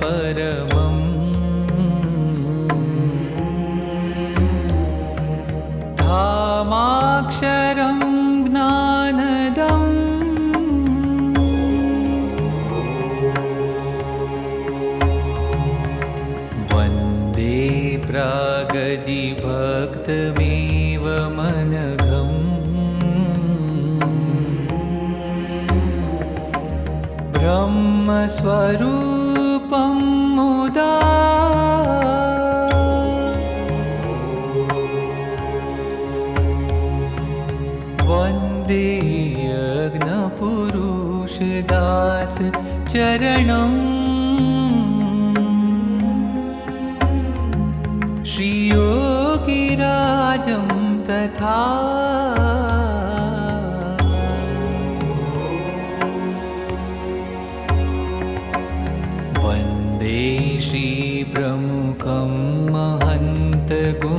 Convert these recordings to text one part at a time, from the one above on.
परमम् धामाक्षरं ज्ञानदम् वन्दे प्रागजिभक्तमेव मनघम् ब्रह्मस्वरूपं मुदा वन्दे यज्ञपुरुषदास चरणम् श्रीयोगिराजं तथा वन्दे श्रीप्रमुखं महन्तगुणिनम्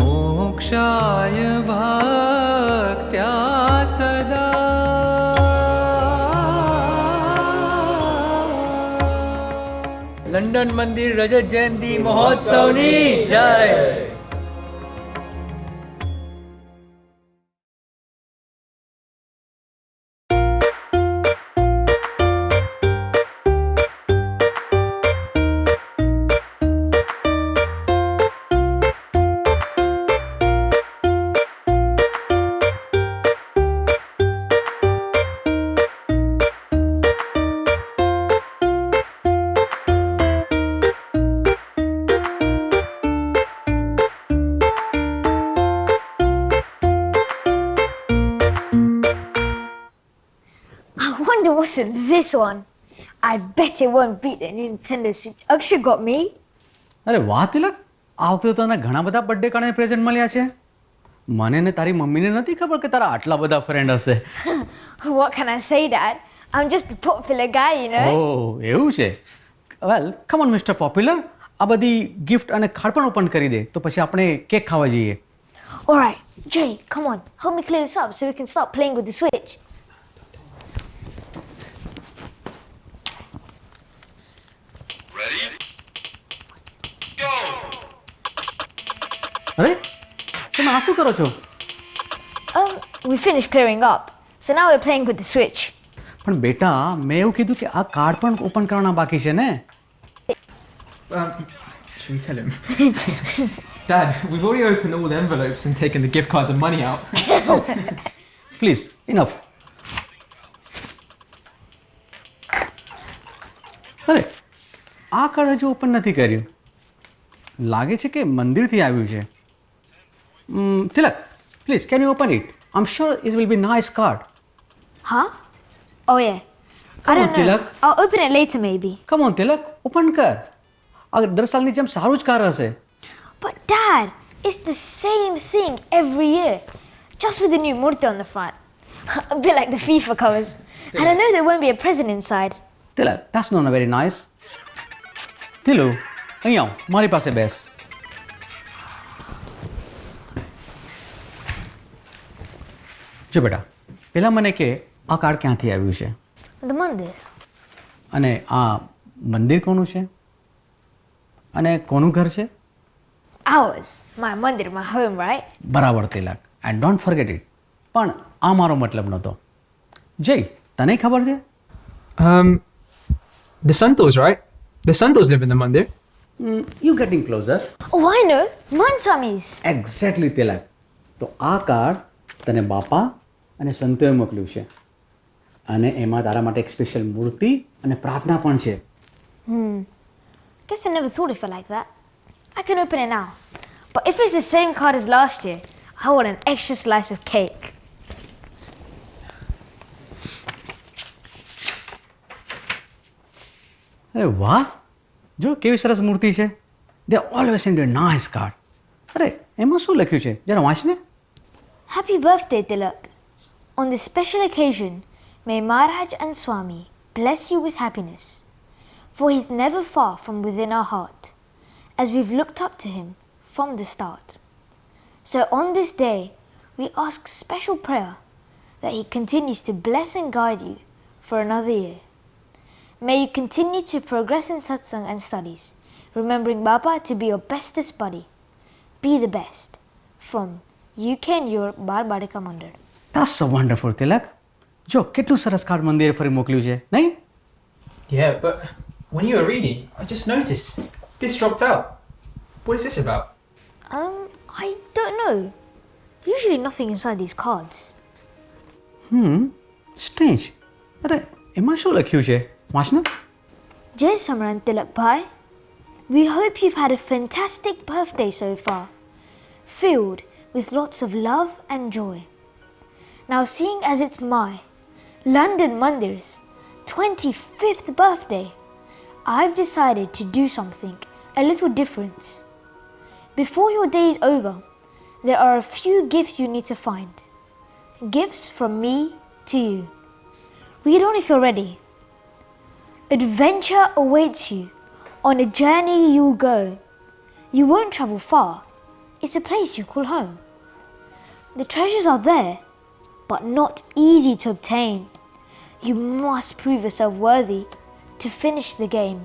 मोक्षाय भक्त्या सदा લંડન મંદિર રજત જયંતિ મહોત્સવની જય. I wonder what's in this one. I bet it won't beat the Nintendo Switch Akshay got me. અરે વાહ તિલક, આ વખતે તને ઘણા બધા બર્થડે કાર્ડ પ્રેઝન્ટ મળ્યા છે. મને ને તારી મમ્મીને નથી ખબર કે તારા આટલા બધા ફ્રેન્ડ હશે. What can I say, Dad? I'm just a popular guy, you know. ઓહ એવું છે. વેલ કમ ઓન મિસ્ટર પોપ્યુલર, આ બધી ગિફ્ટ અને કાર્ડ પણ ઓપન કરી દે તો પછી આપણે કેક ખાવા જઈએ. All right, Jay, come on. Help me clear this up so we can start playing with the Switch. અરે તમે આ શું કરો છો? We finished clearing up, so now we're playing with the Switch. પણ બેટા મેં એવું કીધું કે આ કાર્ડ પણ ઓપન કરવાના બાકી છે ને. Should we tell him? Dad, we've already opened all the envelopes and taken the gift cards and money out. Please enough. અરે આ કાર્ડ હજુ ઓપન નથી કર્યું. લાગે છે કે મંદિરથી આવ્યું છે. Tilak please can you open it? I am sure it will be nice card. Huh? Oh, yeah. Come I don't on, know. Tilak. I'll open it later, maybe. Come on Tilak open કર. આ દર સાલની જેમ સારું જ કાર હશે. But, Dad, it's the same thing every year, just with the new murti on the front. A bit like the FIFA covers. And I know there won't be a present inside. Tilak that's not very nice. તિલુ અહીં આવ મારી પાસે બેસ. જો બેટા પહેલાં મને કે આ કાર્ડ ક્યાંથી આવ્યું છે The Mandir. અને આ મંદિર કોનું છે અને કોનું ઘર છે? Ours. My Mandir, my home, right? બરાબર તિલક એન્ડ ડોન્ટ ફર્ગેટ ઇટ. પણ આ મારો મતલબ નહોતો. જય તને ખબર છે? The Santos, right? The Santos live in the Mandir. You getting closer. Oh, I know. Manswamis. Exactly Tilak. તો આ કાર્ડ તને બાપા અને સંતોએ મોકલ્યું છે અને એમાં તારા માટે એક સ્પેશિયલ મૂર્તિ અને પ્રાર્થના પણ છે. Guess I never thought of it like that. I can open it now. But if it's the same card as last year, I want an extra slice of cake. અરે વાહ, જો કેવી સરસ મૂર્તિ છે. દે always send you nice card. અરે એમાં શું લખ્યું છે જરા વાંચને. Happy birthday, Tilak. On this special occasion, may Maharaj and Swami bless you with happiness, for he's never far from within our heart, as we've looked up to him from the start. So on this day, we ask special prayer that He continues to bless and guide you for another year. May you continue to progress in satsang and studies, remembering Baba to be your bestest buddy. Be the best. From UK and Europe, Bal Balika Mandir. That's so wonderful, Tilak. જો કેટલું સરસ card મંદિરે ફરી મોકલ્યું છે નહીં? Yeah, but when you were reading, I just noticed this dropped out. What is this about? I don't know. Usually nothing inside these cards. Strange. અરે એમાં શું લખ્યું છે? વાંચના. Jai Samran Tilak Bhai, we hope you've had a fantastic birthday so far, filled with lots of love and joy. Now, seeing as it's my London Mandir's 25th birthday, I've decided to do something a little different. Before your day is over, there are a few gifts you need to find. Gifts from me to you. Read on if you're ready. Adventure awaits you. On a journey you'll go. You won't travel far. It's a place you call home. The treasures are there, but not easy to obtain. You must prove yourself worthy to finish the game.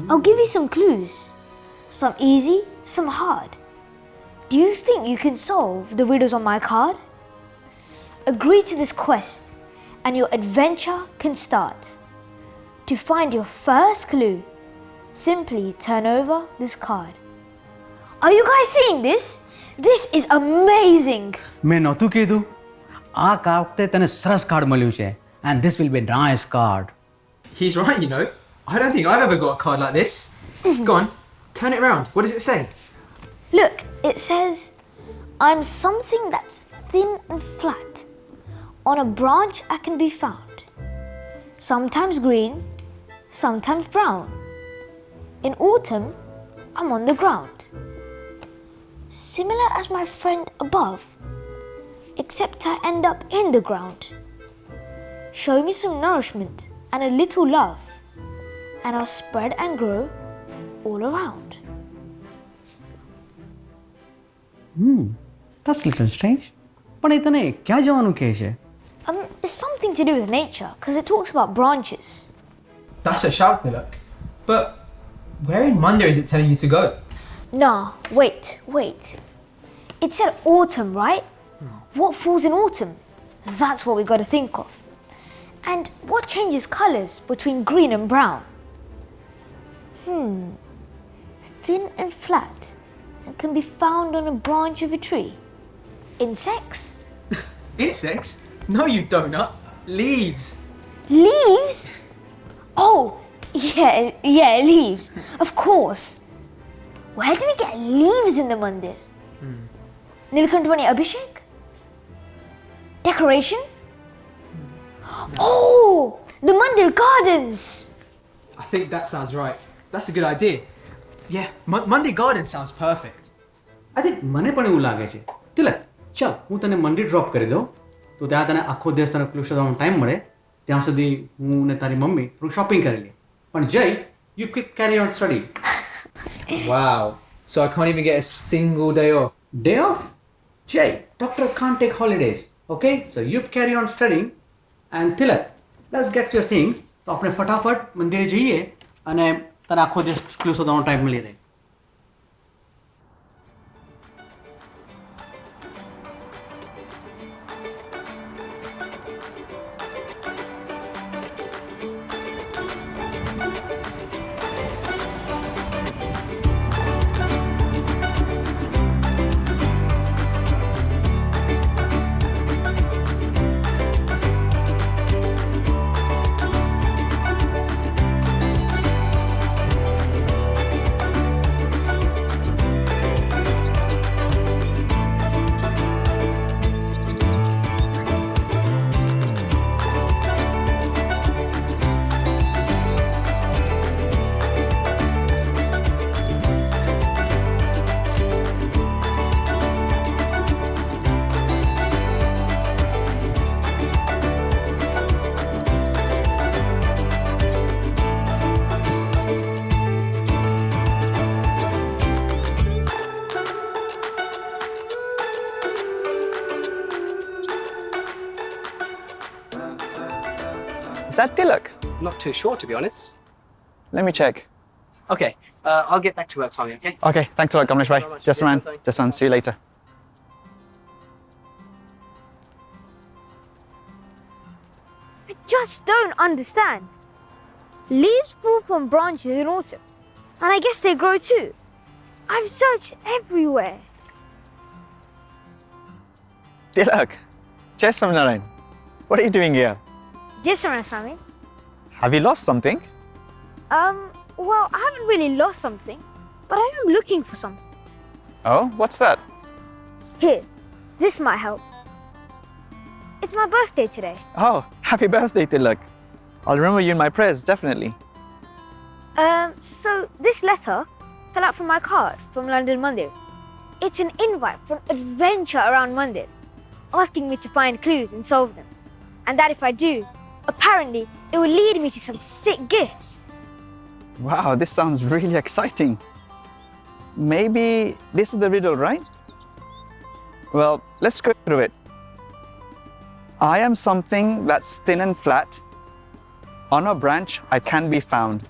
I'll give you some clues. Some easy, some hard. Do you think you can solve the riddles on my card? Agree to this quest and your adventure can start. To find your first clue, simply turn over this card. Are you guys seeing this? This is amazing! મેં નહોતું કીધું? આ વખતે તને સરસ card મળ્યું છે. And this will be a nice card. He's right, you know. I don't think I've ever got a card like this. Go on, turn it around. What does it say? Look, it says, I'm something that's thin and flat. On a branch I can be found. Sometimes green, sometimes brown. In autumn, I'm on the ground. Similar as my friend above, except I end up in the ground. Show me some nourishment and a little love, and I'll spread and grow all around. That's a little strange. પણ એ તને ક્યાં જવાનું કહે છે? It's something to do with nature, because it talks about branches. That's a shout, Tilak. But where in Mandir is it telling you to go? Nah, wait. It said autumn, right? What falls in autumn? That's what we got to think of. And what changes colours between green and brown? Thin and flat, and can be found on a branch of a tree. Insects? Insects? No, you donut. Leaves. Leaves? Oh, yeah, leaves. Of course. Where do we get leaves in the mandir? Nilkantwani Abhishek? Decoration? Oh, the mandir gardens! I think that sounds right. That's a good idea. Yeah, Mandir Garden sounds perfect. I think મને પણ એવું લાગે છે. તિલક, ચાલ હું તને મંદિર drop કરી દઉં. તો ત્યાં તને આખો દિવસ તને ક્લુ શોધવાનો ટાઈમ મળે. ત્યાં સુધી હું ને તારી મમ્મી થોડું શોપિંગ કરી લઈએ. પણ જય, you keep carry on study. Wow. So I can't even get a single day off. Day off? Jay, doctor can't take holidays. Okay? So you carry on studying. And Tilak, let's get your things. તો આપણે ફટાફટ મંદિરે જઈએ અને તને આખો દિવસ clue શોધવાનો ટાઈમ મળી રહે. Is that Tilak? Not too sure, to be honest. Let me check. Okay, I'll get back to work, Swami, okay? Okay, thanks a lot, Kamlesh bhai. Thank you very much. Just Yes, man. Swami. Just man. See you later. I just don't understand. Leaves fall from branches in autumn, and I guess they grow too. I've searched everywhere. Tilak, Jai Swaminarayan. What are you doing here? Just around Swami. Have you lost something? Well, I haven't really lost something, but I am looking for something. Oh, what's that? Here, this might help. It's my birthday today. Oh, happy birthday, Tilak. I'll remember you in my prayers, definitely. So this letter fell out from my card from London Mandir. It's an invite for an adventure around Mandir, asking me to find clues and solve them. And that if I do, apparently it will lead me to some sick gifts. Wow, this sounds really exciting. Maybe this is the riddle, right? Well, let's go through it. I am something that's thin and flat. On a branch, I can be found.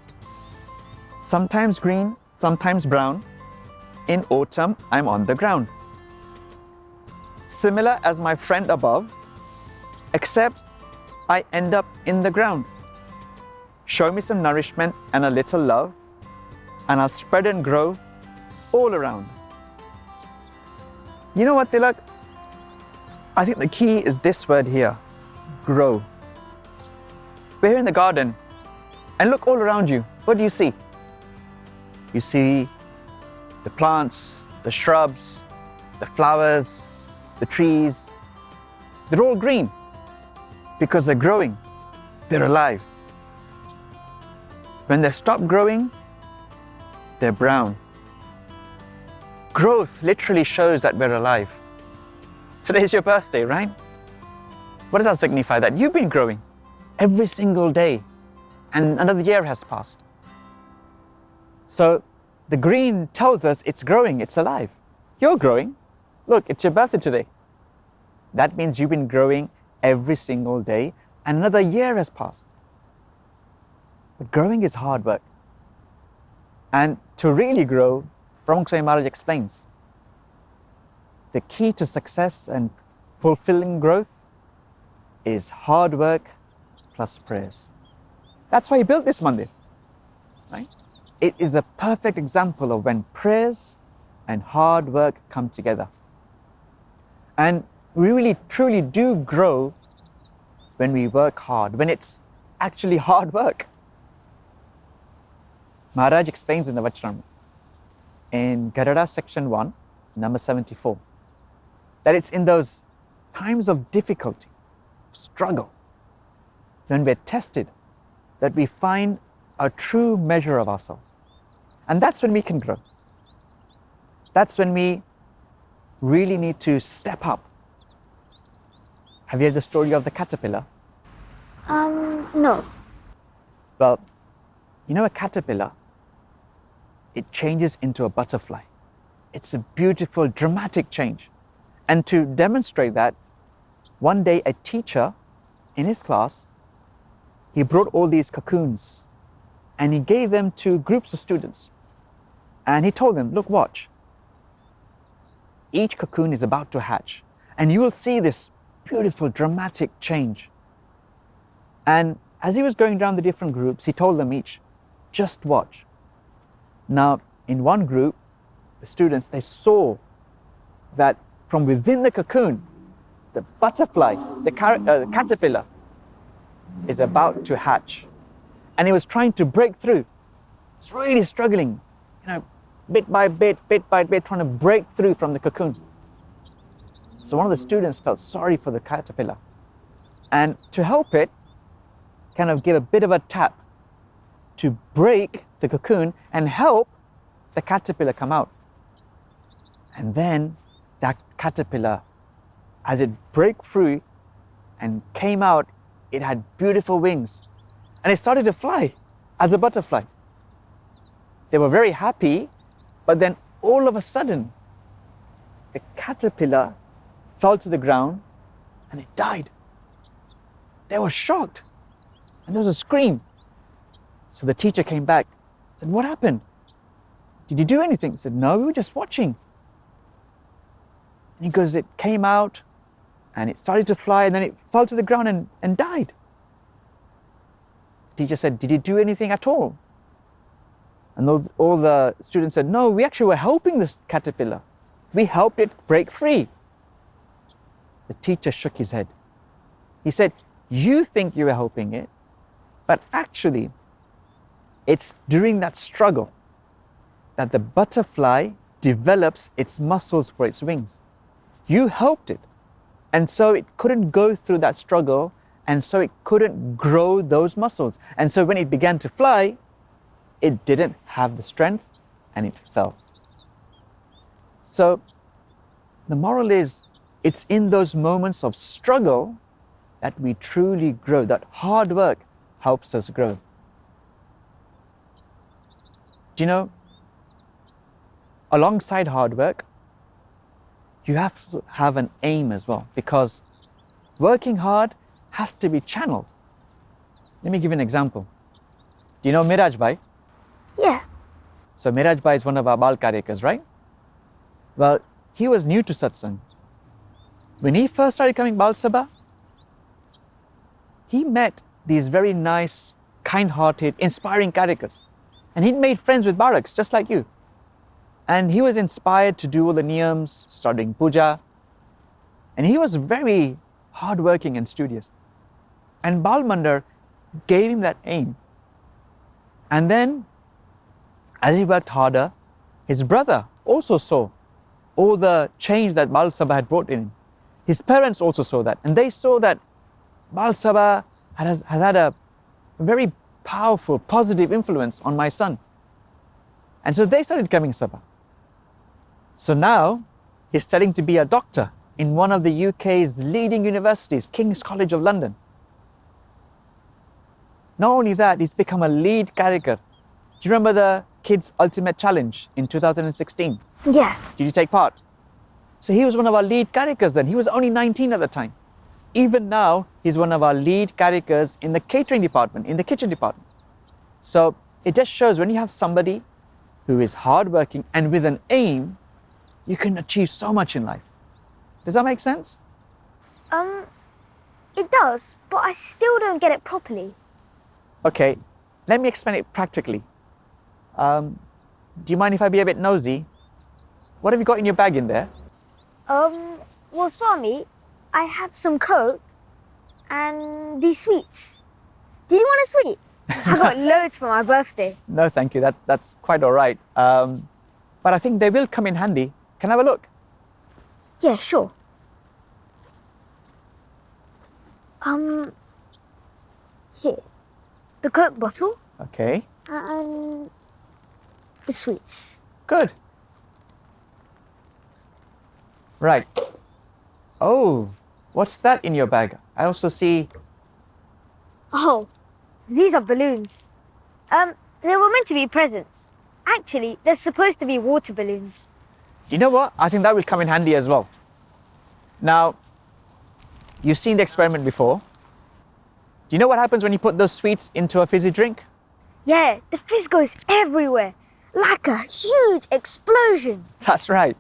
Sometimes green, sometimes brown. In autumn, I'm on the ground. Similar as my friend above, except I end up in the ground. Show me some nourishment and a little love, and I'll spread and grow all around. You know what, Tilak? I think the key is this word here, grow. We're here in the garden, and look all around you. What do you see? You see the plants, the shrubs, the flowers, the trees. They're all green because they're growing, they're alive. When they stop growing, they're brown. Growth literally shows that we're alive. Today's your birthday, right? What does that signify? That you've been growing every single day and another year has passed. So the green tells us it's growing, it's alive. You're growing. Look, it's your birthday today. That means you've been growing every single day and another year has passed. But growing is hard work. And to really grow, Pramukh Swami Maharaj explains, the key to success and fulfilling growth is hard work plus prayers. That's why he built this mandir, right? It is a perfect example of when prayers and hard work come together. And we really truly do grow when we work hard, when it's actually hard work. Maharaj explains in the Vajramrita, in Gadada section 1, number 74, that it's in those times of difficulty, struggle, when we're tested, that we find a true measure of ourselves. And that's when we can grow. That's when we really need to step up. Have you heard the story of the caterpillar? No. Well, you know a caterpillar, it changes into a butterfly. It's a beautiful, dramatic change. And to demonstrate that, one day a teacher in his class, he brought all these cocoons and he gave them to groups of students. And he told them, look, watch. Each cocoon is about to hatch and you will see this beautiful, dramatic change. And as he was going down the different groups, he told them each, just watch. Now, in one group, the students, they saw that from within the cocoon, the butterfly, the caterpillar, is about to hatch. And he was trying to break through. He's really struggling, bit by bit, trying to break through from the cocoon. So one of the students felt sorry for the caterpillar. And to help it, kind of give a bit of a tap to break the cocoon and help the caterpillar come out. And then that caterpillar, as it broke through and came out, it had beautiful wings. And it started to fly as a butterfly. They were very happy, but then all of a sudden, the caterpillar fell to the ground and it died. They were shocked. And there was a scream. So the teacher came back, said, "What happened? Did you do anything?" He said, "No, we were just watching." And he goes, "It came out and it started to fly and then it fell to the ground and died." The teacher said, "Did you do anything at all?" And all the students said, "No, we actually were helping this caterpillar. We helped it break free." The teacher shook his head. He said, "You think you were helping it, but actually, it's during that struggle that the butterfly develops its muscles for its wings. You helped it, and so it couldn't go through that struggle, and so it couldn't grow those muscles. And so when it began to fly, it didn't have the strength, and it fell." So the moral is, it's in those moments of struggle that we truly grow, that hard work helps us grow. Do you know, alongside hard work, you have to have an aim as well, because working hard has to be channeled. Let me give you an example. Do you know Miraj Bhai? Yeah. So Miraj Bhai is one of our Bal Karyakas, right? Well, he was new to satsang. When he first started coming Bal Sabha, he met these very nice, kind-hearted, inspiring Karyakas. And he'd made friends with Baraks, just like you. And he was inspired to do all the niyams, start doing puja. And he was very hardworking and studious. And Bal Mandir gave him that aim. And then, as he worked harder, his brother also saw all the change that Bal Sabha had brought in him. His parents also saw that. And they saw that Bal Sabha has had a very powerful, positive influence on my son. And so they started coming Sabha. So now, he's studying to be a doctor in one of the UK's leading universities, King's College of London. Not only that, he's become a lead Karyakar. Do you remember the Kids Ultimate Challenge in 2016? Yeah. Did you take part? So he was one of our lead Karyakars then. He was only 19 at the time. Even now, he's one of our lead Karyakars in the catering department, in the kitchen department. So it just shows when you have somebody who is hardworking and with an aim, you can achieve so much in life. Does that make sense? It does, but I still don't get it properly. Okay, let me explain it practically. Do you mind if I be a bit nosy? What have you got in your bag in there? Well, Swami, I have some Coke and these sweets. Do you want a sweet? I got loads for my birthday. No, thank you. That's quite all right. But I think they will come in handy. Can I have a look? Yeah, sure. Here. The Coke bottle Okay, and the sweets. good. Right. Oh, what's that in your bag? I also see... Oh, these are balloons. They were meant to be presents. Actually, they're supposed to be water balloons. You know what? I think that will come in handy as well. Now, you've seen the experiment before. Do you know what happens when you put those sweets into a fizzy drink? Yeah, the fizz goes everywhere, like a huge explosion. That's right.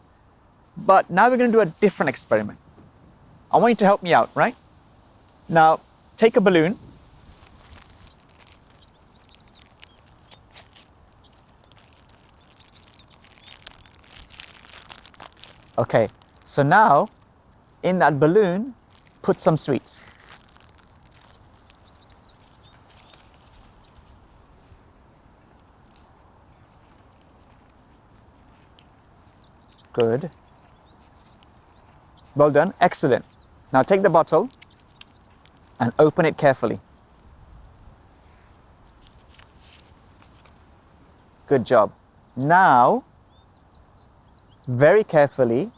But now we're going to do a different experiment. I want you to help me out, right? Now, take a balloon. Okay, so now, in that balloon, put some sweets. Good. Well done, excellent. Now take the bottle and open it carefully. Good job. Now, very carefully,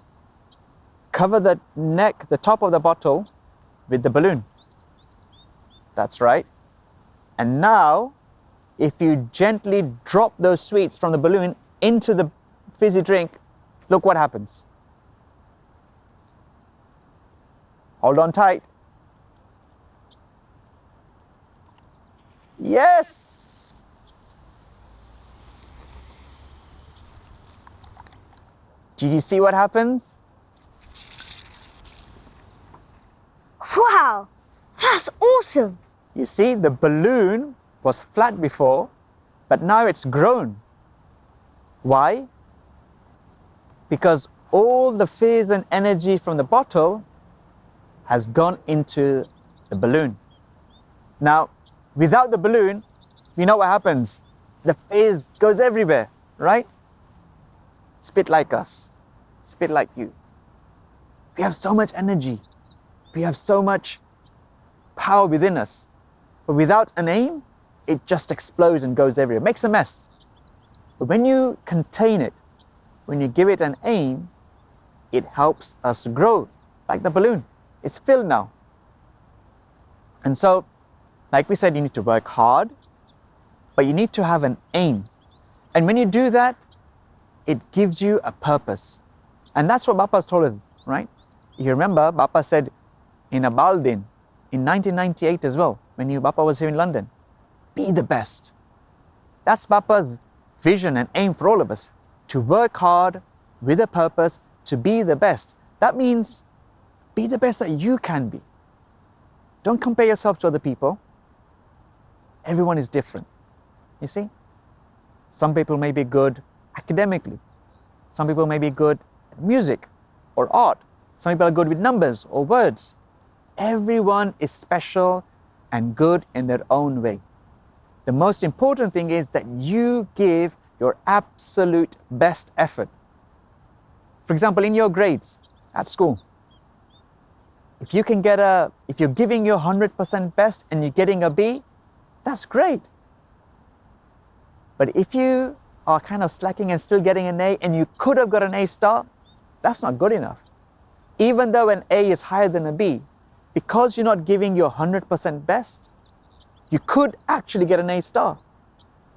cover the neck, the top of the bottle with the balloon. That's right. And now, if you gently drop those sweets from the balloon into the fizzy drink, look what happens. Hold on tight. Yes! Did you see what happens? Wow, that's awesome. You see, the balloon was flat before, but now it's grown. Why? Because all the phase and energy from the bottle has gone into the balloon. Now, without the balloon, you know what happens? The phase goes everywhere, right? It's a bit like us. It's a bit like you. We have so much energy. We have so much power within us. But without an aim, it just explodes and goes everywhere. It makes a mess. But when you contain it, when you give it an aim, it helps us grow, like the balloon. It's filled now. And so, like we said, you need to work hard, but you need to have an aim. And when you do that, it gives you a purpose. And that's what Bapa's told us, right? You remember, Bapa said in Abaldin in 1998 as well, when Bapa was here in London, be the best. That's Bapa's vision and aim for all of us, to work hard with a purpose, to be the best. That means be the best that you can be. Don't compare yourself to other people. Everyone is different, you see? Some people may be good academically. Some people may be good at music or art. Some people are good with numbers or words. Everyone is special and good in their own way. The most important thing is that you give your absolute best effort. For example, in your grades at school, if you're giving your 100% best and you're getting a B, that's great. But if you are kind of slacking and still getting an A and you could have got an A star, that's not good enough. Even though an A is higher than a B, because you're not giving your 100% best, you could actually get an A star.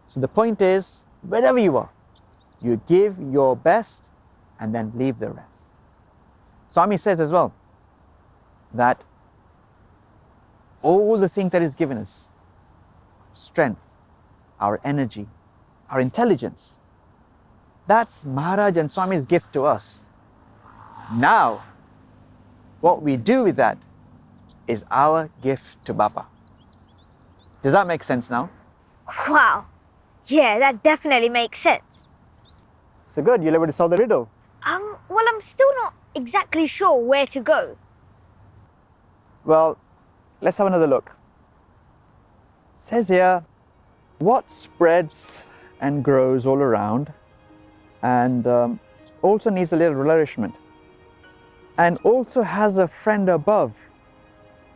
So the point is, wherever you are, you give your best and then leave the rest. Swami says as well that all the things that He's given us, strength, our energy, our intelligence, that's Maharaj and Swami's gift to us. Now, what we do with that is our gift to Bapa. Does that make sense now? Wow. Yeah, that definitely makes sense. So good, you're able to solve the riddle. Well, I'm still not exactly sure where to go. Well, let's have another look. It says here, what spreads and grows all around and also needs a little nourishment and also has a friend above.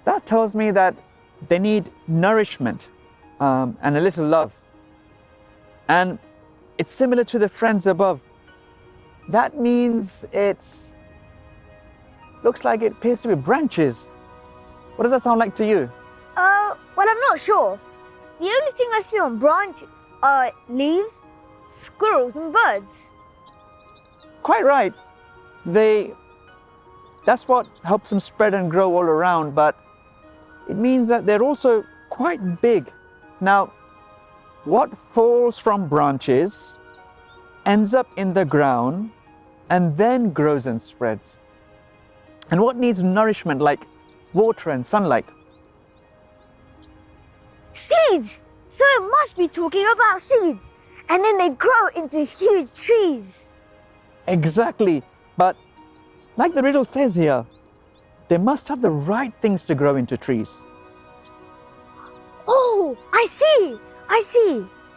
That tells me that they need nourishment and a little love. And it's similar to the friends above. That means looks like it appears to be branches. What does that sound like to you? Well, I'm not sure. The only thing I see on branches are leaves, squirrels and birds. Quite right. That's what helps them spread and grow all around, but it means that they're also quite big. Now, what falls from branches ends up in the ground and then grows and spreads. And what needs nourishment like water and sunlight? Seeds! So it must be talking about seeds. And then they grow into huge trees. Exactly. But like the riddle says here, they must have the right things to grow into trees. Oh, I see.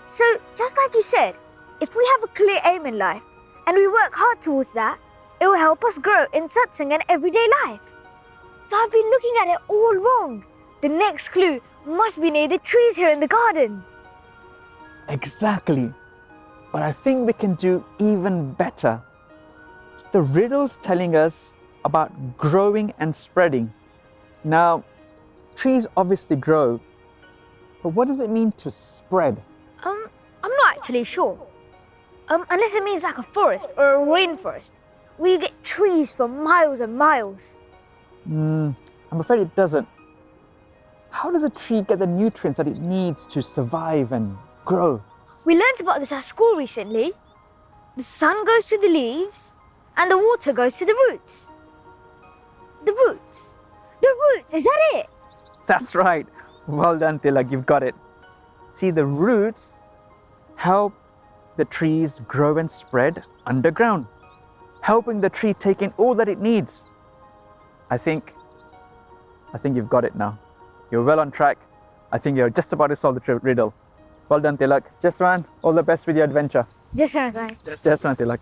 So just like you said, if we have a clear aim in life and we work hard towards that, it will help us grow in satsang and everyday life. So I've been looking at it all wrong. The next clue must be near the trees here in the garden. Exactly. But I think we can do even better. The riddle's telling us about growing and spreading. Now, trees obviously grow, but what does it mean to spread? I'm not actually sure. Unless it means like a forest or a rainforest, where you get trees for miles and miles. I'm afraid it doesn't. How does a tree get the nutrients that it needs to survive and grow? We learnt about this at school recently. The sun goes to the leaves and the water goes to the roots. The roots. The roots, is that it? That's right. Well done, Tilak, you've got it. See, the roots help the trees grow and spread underground, helping the tree take in all that it needs. I think you've got it now. You're well on track. I think you're just about to solve the riddle. Well done, Tilak. Jaswan, all the best with your adventure. Just sounds right. Jaswan, Tilak.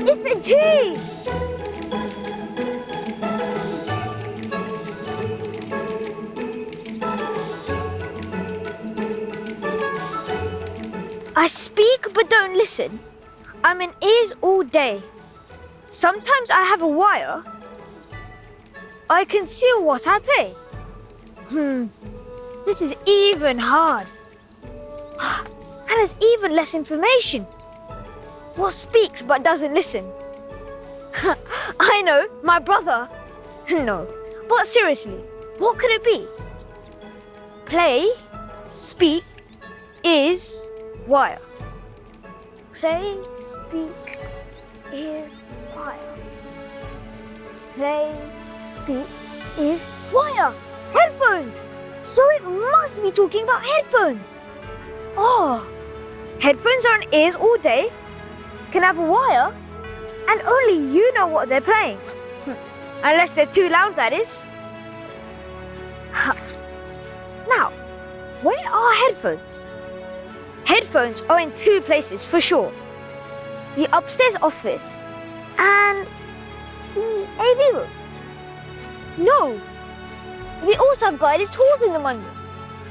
It's a G! I speak but don't listen. I'm in ears all day. Sometimes I have a wire. I conceal what I play. This is even hard. And there's even less information. What speaks but doesn't listen? I know, my brother. No, but seriously, what could it be? Play, speak, is, wire. Play, speak, is, wire. Play, speak, is, wire. Headphones! So it must be talking about headphones. Oh, headphones are in ears all day, can have a wire, and only you know what they're playing. Unless they're too loud, that is. Now, where are headphones? Headphones are in two places for sure. The upstairs office and the AV room. No, we also have guided tours in the Mandir.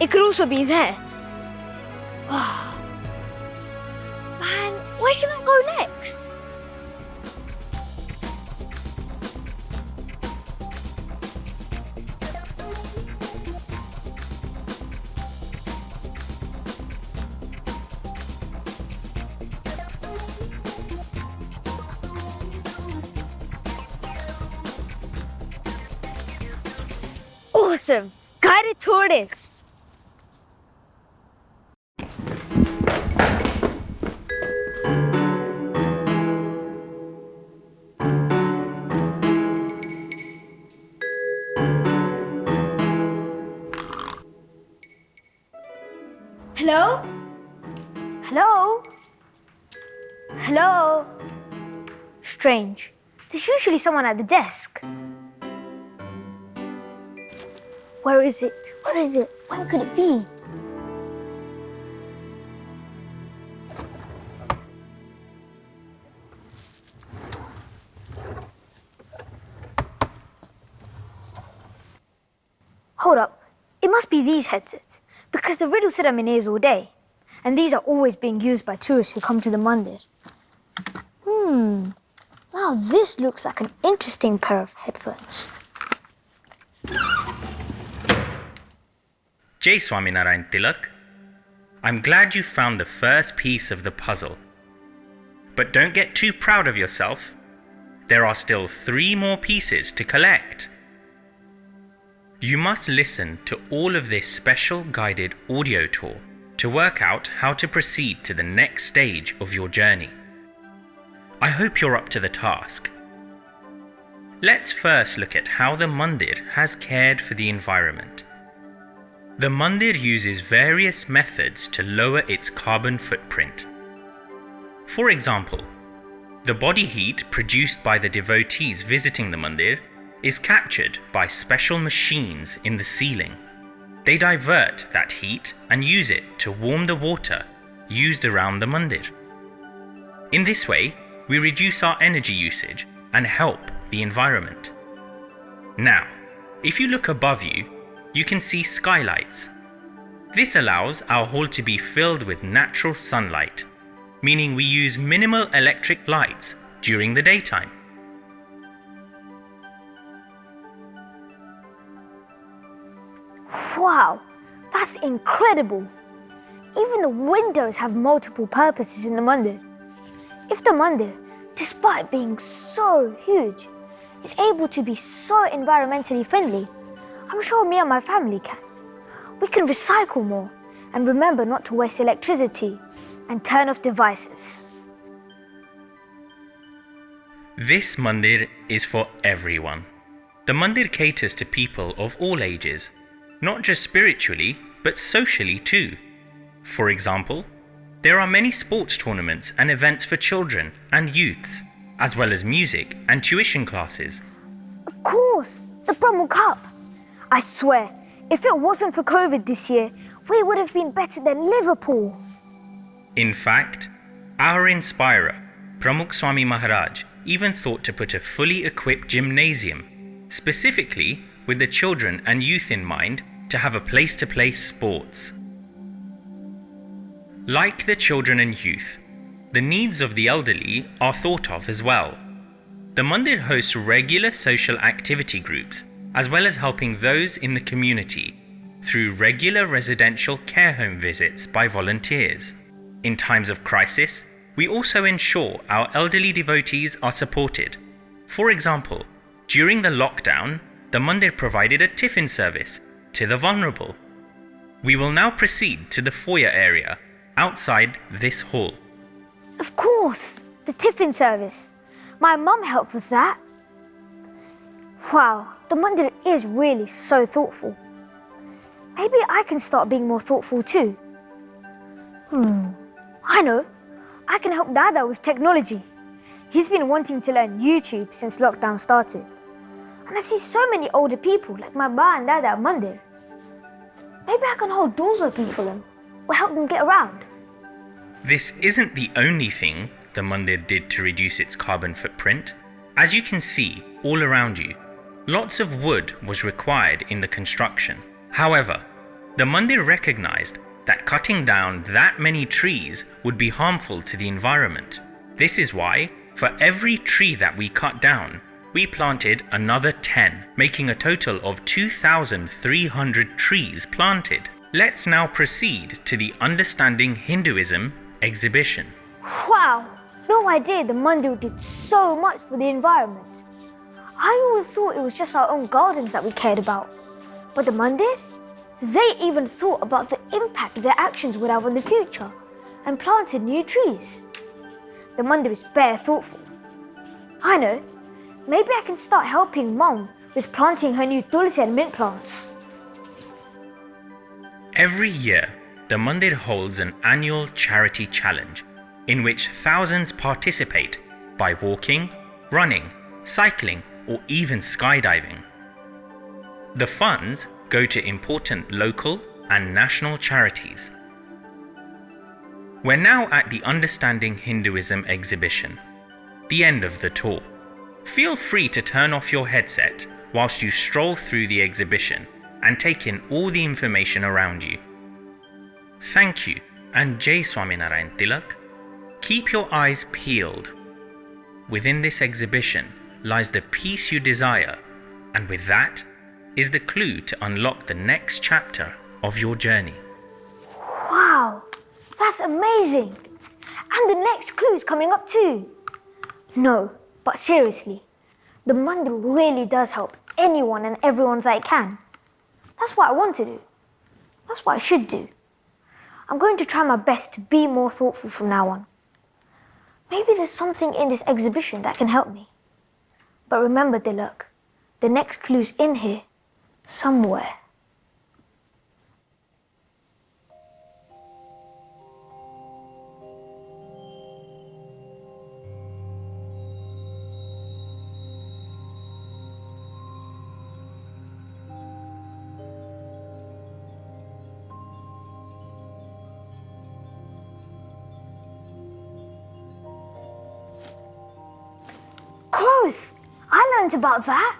It could also be there. Man, where should I go next? Awesome! Guided tour it is. Hello? Hello? Hello? Strange. There's usually someone at the desk. Where is it? Where is it? Where could it be? Hold up. It must be these headsets, because the riddle said I'm in ears all day. And these are always being used by tourists who come to the Mandir. Now this looks like an interesting pair of headphones. Jai Swaminarayan Tilak, I'm glad you found the first piece of the puzzle. But don't get too proud of yourself. There are still 3 more pieces to collect. You must listen to all of this special guided audio tour to work out how to proceed to the next stage of your journey. I hope you're up to the task. Let's first look at how the Mandir has cared for the environment. The Mandir uses various methods to lower its carbon footprint. For example, the body heat produced by the devotees visiting the Mandir is captured by special machines in the ceiling. They divert that heat and use it to warm the water used around the Mandir. In this way, we reduce our energy usage and help the environment. Now, if you look above you, you can see skylights. This allows our hall to be filled with natural sunlight, meaning we use minimal electric lights during the daytime. Wow, that's incredible! Even the windows have multiple purposes in the Mandir. If the Mandir, despite being so huge, is able to be so environmentally friendly, I'm sure me and my family can. We can recycle more and remember not to waste electricity and turn off devices. This Mandir is for everyone. The Mandir caters to people of all ages, not just spiritually, but socially too. For example, there are many sports tournaments and events for children and youths, as well as music and tuition classes. Of course, the Brummel Cup. I swear, if it wasn't for COVID this year, we would have been better than Liverpool. In fact, our inspirer, Pramukh Swami Maharaj, even thought to put a fully equipped gymnasium, specifically with the children and youth in mind, to have a place to play sports. Like the children and youth, the needs of the elderly are thought of as well. The Mandir hosts regular social activity groups, as well as helping those in the community through regular residential care home visits by volunteers. In times of crisis, we also ensure our elderly devotees are supported. For example, during the lockdown, the Mandir provided a tiffin service to the vulnerable. We will now proceed to the foyer area outside this hall. Of course, the tiffin service. My mum helped with that. Wow, the Mandir is really so thoughtful. Maybe I can start being more thoughtful too. I know. I can help Dada with technology. He's been wanting to learn YouTube since lockdown started. And I see so many older people like my ba and Dada at Mandir. Maybe I can hold doors open for them or help them get around. This isn't the only thing the Mandir did to reduce its carbon footprint. As you can see all around you, lots of wood was required in the construction. However, the Mandir recognized that cutting down that many trees would be harmful to the environment. This is why, for every tree that we cut down, we planted another 10, making a total of 2,300 trees planted. Let's now proceed to the Understanding Hinduism exhibition. Wow, no idea the Mandir did so much for the environment. I always thought it was just our own gardens that we cared about. But the Mandir? They even thought about the impact their actions would have on the future and planted new trees. The Mandir is bare thoughtful. I know, maybe I can start helping Mum with planting her new tulsi and mint plants. Every year, the Mandir holds an annual charity challenge in which thousands participate by walking, running, cycling, or even skydiving. The funds go to important local and national charities. We're now at the Understanding Hinduism exhibition, the end of the tour. Feel free to turn off your headset whilst you stroll through the exhibition and take in all the information around you. Thank you, and Jai Swaminarayan Tilak. Keep your eyes peeled. Within this exhibition lies the peace you desire, and with that is the clue to unlock the next chapter of your journey. Wow, that's amazing. And the next clue's coming up too. No, but seriously, the Mandir really does help anyone and everyone that it can. That's what I want to do. That's what I should do. I'm going to try my best to be more thoughtful from now on. Maybe there's something in this exhibition that can help me. But remember, Tilak, the next clue's in here, somewhere. want about that.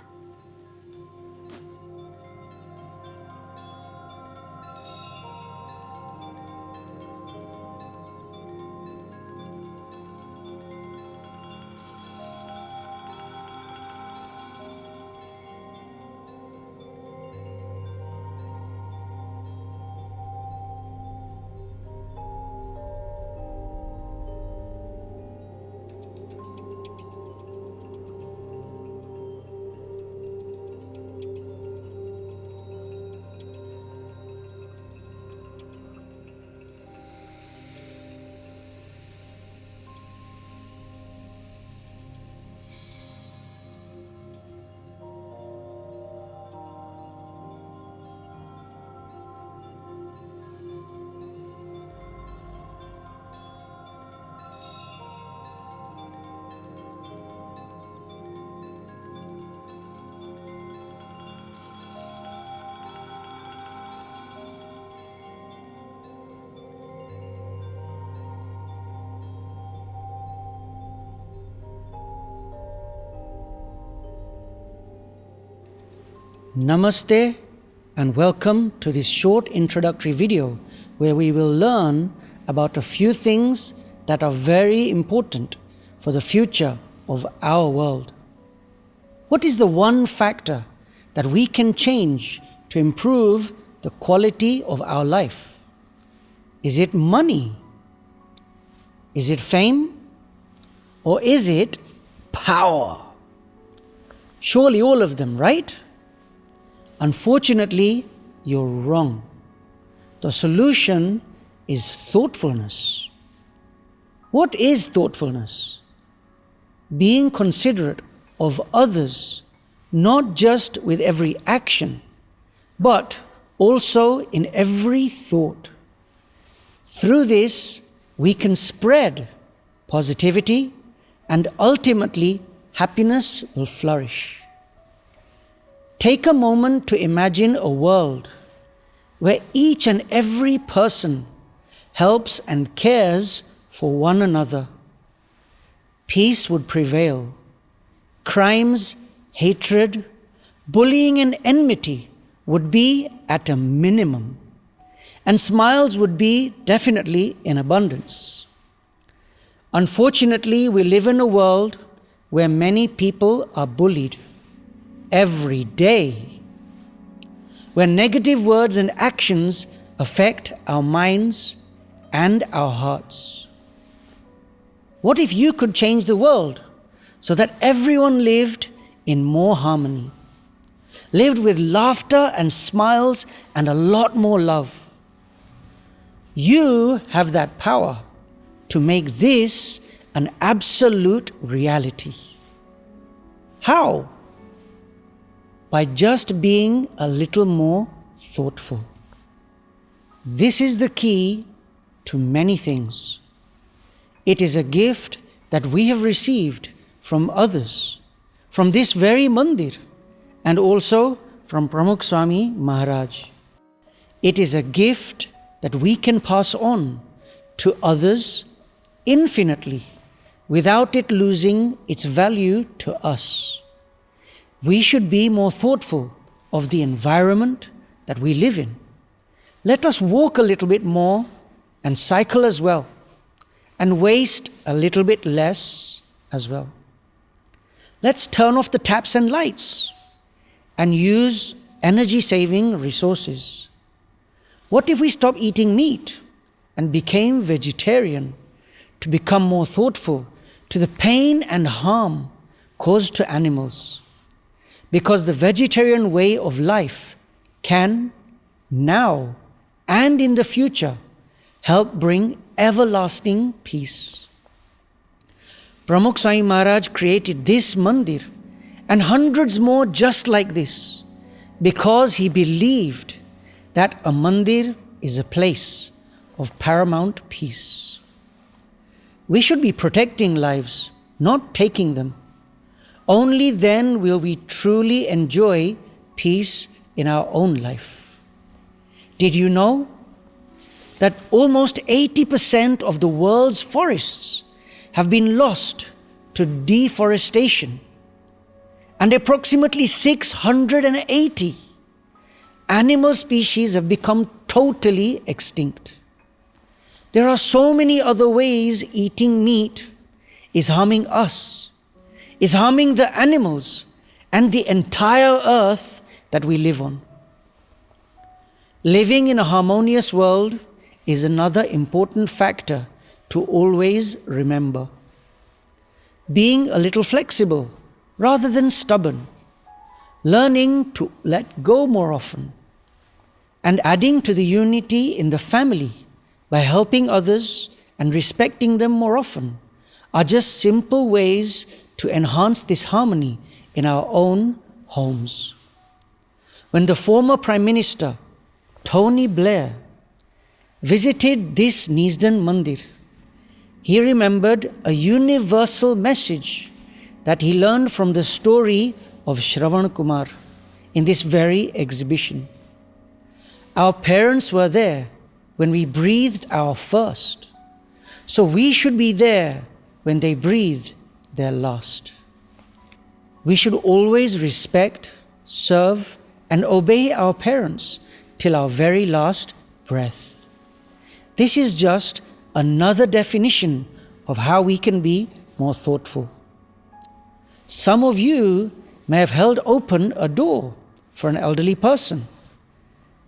Namaste and welcome to this short introductory video where we will learn about a few things that are very important for the future of our world. What is the one factor that we can change to improve the quality of our life? Is it money? Is it fame? Or is it power? Surely all of them, right? Unfortunately, you're wrong. The solution is thoughtfulness. What is thoughtfulness? Being considerate of others, not just with every action, but also in every thought. Through this, we can spread positivity and ultimately happiness will flourish. Take a moment to imagine a world where each and every person helps and cares for one another. Peace would prevail. Crimes, hatred, bullying and enmity would be at a minimum, and smiles would be definitely in abundance. Unfortunately, we live in a world where many people are bullied every day, where negative words and actions affect our minds and our hearts. What if you could change the world so that everyone lived in more harmony, lived with laughter and smiles and a lot more love? You have that power to make this an absolute reality. How? By just being a little more thoughtful. This is the key to many things. It is a gift that we have received from others, from this very mandir, and also from Pramukh Swami Maharaj. It is a gift that we can pass on to others infinitely without it losing its value to us. We should be more thoughtful of the environment that we live in. Let us walk a little bit more and cycle as well, and waste a little bit less as well. Let's turn off the taps and lights and use energy-saving resources. What if we stopped eating meat and became vegetarian to become more thoughtful to the pain and harm caused to animals? Because the vegetarian way of life can, now and in the future, help bring everlasting peace. Pramukh Swami Maharaj created this mandir and hundreds more just like this because he believed that a mandir is a place of paramount peace. We should be protecting lives, not taking them. Only then will we truly enjoy peace in our own life. Did you know that almost 80% of the world's forests have been lost to deforestation? and approximately 680 animal species have become totally extinct. There are so many other ways eating meat is harming us, is harming the animals and the entire earth that we live on. Living in a harmonious world is another important factor to always remember. Being a little flexible rather than stubborn, learning to let go more often, and adding to the unity in the family by helping others and respecting them more often are just simple ways to enhance this harmony in our own homes. When the former Prime Minister, Tony Blair, visited this London Mandir, he remembered a universal message that he learned from the story of Shravan Kumar in this very exhibition. Our parents were there when we breathed our first, so we should be there when they breathed their last. We should always respect, serve, and obey our parents till our very last breath. This is just another definition of how we can be more thoughtful. Some of you may have held open a door for an elderly person,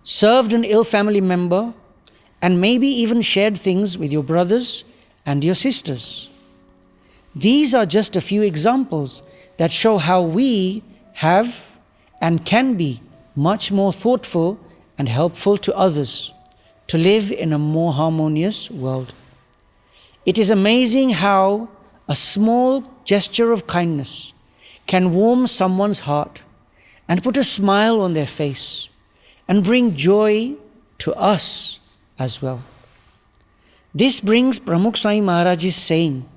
served an ill family member, and maybe even shared things with your brothers and your sisters. These are just a few examples that show how we have and can be much more thoughtful and helpful to others to live in a more harmonious world. It is amazing how a small gesture of kindness can warm someone's heart and put a smile on their face and bring joy to us as well. This brings Pramukh Swami Maharaj's saying,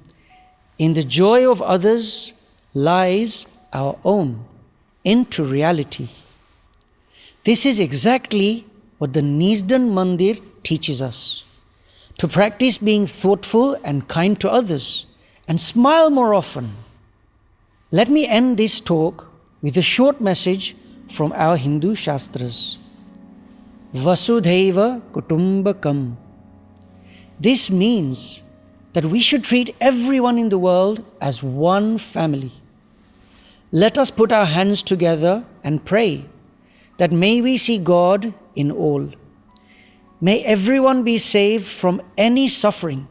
"In the joy of others lies our own," into reality. This is exactly what the London Mandir teaches us, to practice being thoughtful and kind to others and smile more often. Let me end this talk with a short message from our Hindu Shastras. Vasudhaiva Kutumbakam. This means that we should treat everyone in the world as one family. Let us put our hands together and pray that may we see God in all. May everyone be saved from any suffering,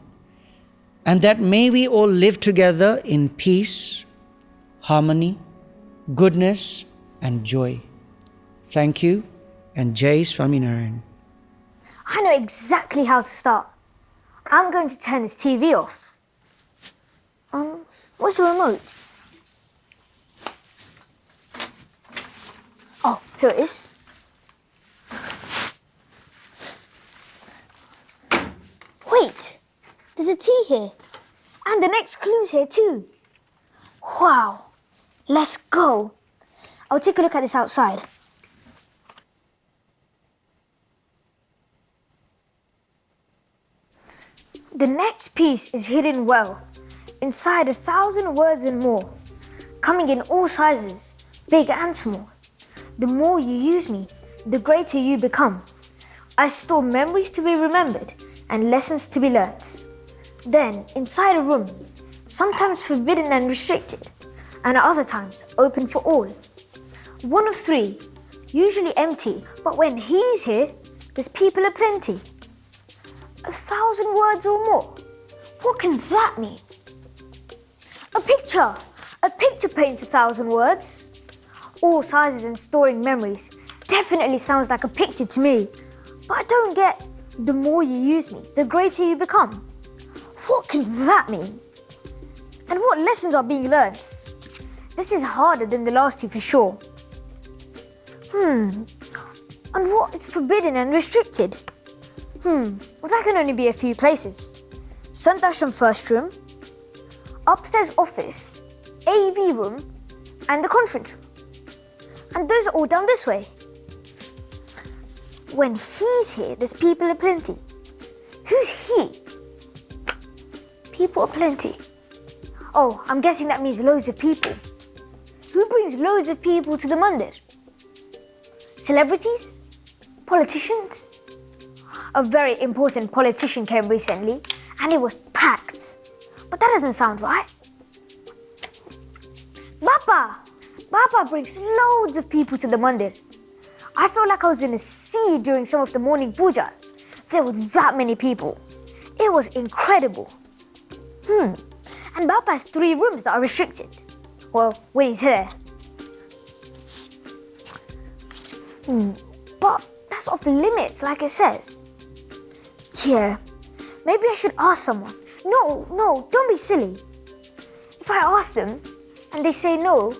and that may we all live together in peace, harmony, goodness, and joy. Thank you, and Jai Swaminarayan. I know exactly how to start. I'm going to turn this TV off. What's the remote? Oh, here it is. Wait, there's a T here. And the next clue's here too. Wow, let's go. I'll take a look at this outside. The next piece is hidden well, inside 1,000 words and more, coming in all sizes, big and small. The more you use me, the greater you become. I store memories to be remembered and lessons to be learnt. Then, inside a room, sometimes forbidden and restricted, and at other times open for all. One of three, usually empty, but when he's here, there's people aplenty. 1,000 words or more. What can that mean? A picture! A picture paints 1,000 words. All sizes and storing memories definitely sounds like a picture to me. But I don't get the more you use me, the greater you become. What can that mean? And what lessons are being learned? This is harder than the last two for sure. And what is forbidden and restricted? Well, that can only be a few places. Santashram first room, upstairs office, AV room, and the conference room. And those are all down this way. When he's here, there's people aplenty. Who's he? People aplenty. Oh, I'm guessing that means loads of people. Who who brings loads of people to the mandir? Celebrities? Politicians? A very important politician came recently and it was packed. But that doesn't sound right. Bapa brings loads of people to the mandir. I felt like I was in a sea during some of the morning pujas. There were that many people. It was incredible. And Bapa has 3 rooms that are restricted. Well, when he's here. But that's off limits, like it says. Yeah, maybe I should ask someone. No, don't be silly. If I ask them and they say no,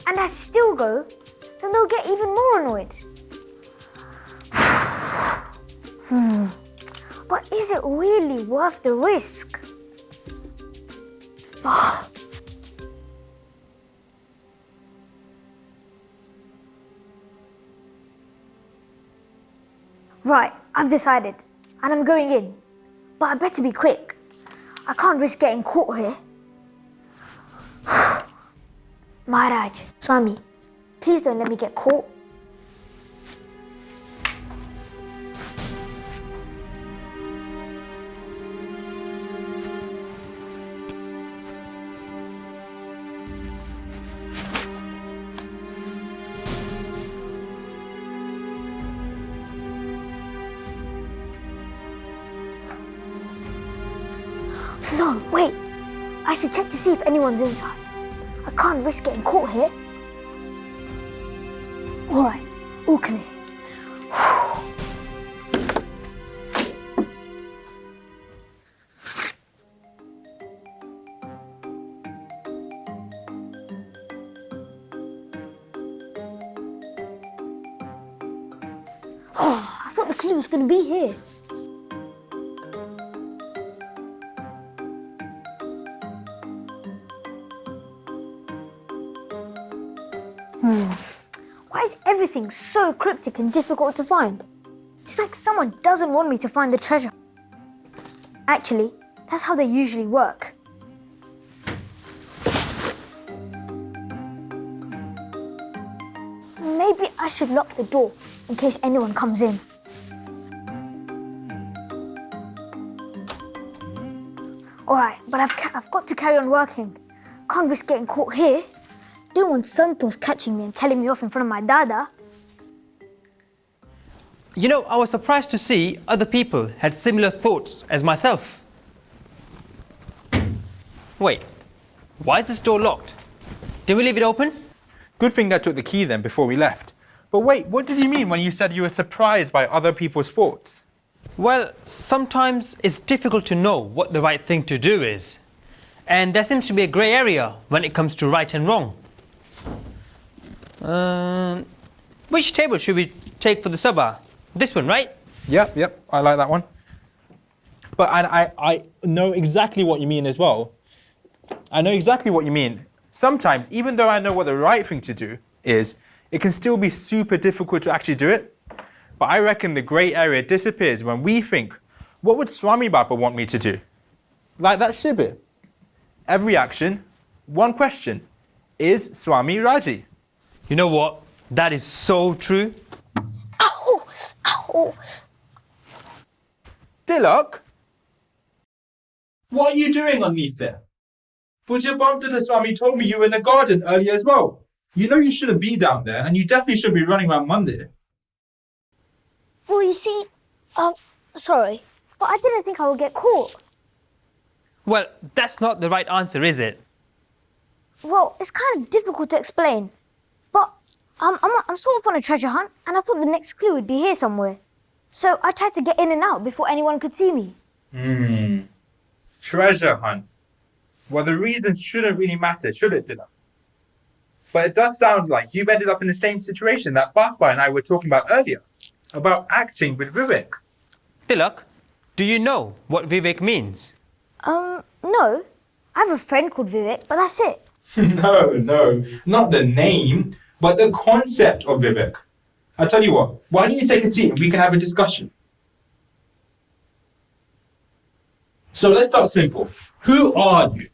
and I still go, then they'll get even more annoyed. But is it really worth the risk? Right, I've decided, and I'm going in. But I better be quick. I can't risk getting caught here. Maharaj, Swami, please don't let me get caught. No, wait. I should check to see if anyone's inside. I can't risk getting caught here. All right, all clear. Oh, I thought the clue was going to be here. Why is everything so cryptic and difficult to find? It's like someone doesn't want me to find the treasure. Actually, that's how they usually work. Maybe I should lock the door in case anyone comes in. Alright, but I've got to carry on working. Can't risk getting caught here. Don't want Santos catching me and telling me off in front of my dada. You know, I was surprised to see other people had similar thoughts as myself. Wait, why is this door locked? Did we leave it open? Good thing that took the key then before we left. But wait, what did you mean when you said you were surprised by other people's sports? Well, sometimes it's difficult to know what the right thing to do is. And there seems to be a grey area when it comes to right and wrong. Which table should we take for the sabah? This one, right? Yep, I like that one. But I know exactly what you mean as well. I know exactly what you mean. Sometimes, even though I know what the right thing to do is, it can still be super difficult to actually do it. But I reckon the grey area disappears when we think, what would Swami Baba want me to do? Like that shibir. Every action, one question. Is Swami Raji? You know what? That is so true. Ow! Ow! Tilak? What are you doing underneath there? Puja Bhamtada Swami told me you were in the garden earlier as well. You know you shouldn't be down there, and you definitely shouldn't be running around Mandir. Well, you see, sorry, but I didn't think I would get caught. Well, that's not the right answer, is it? Well, it's kind of difficult to explain. But I'm sort of on a treasure hunt, and I thought the next clue would be here somewhere. So I tried to get in and out before anyone could see me. Treasure hunt. Well, the reason shouldn't really matter, should it, Dilak? But it does sound like you've ended up in the same situation that Bapa and I were talking about earlier, about acting with Vivek. Tilak, do you know what Vivek means? No. I have a friend called Vivek, but that's it. No, not the name, but the concept of Vivek. I'll tell you what, why don't you take a seat and we can have a discussion? So let's start simple. Who are you?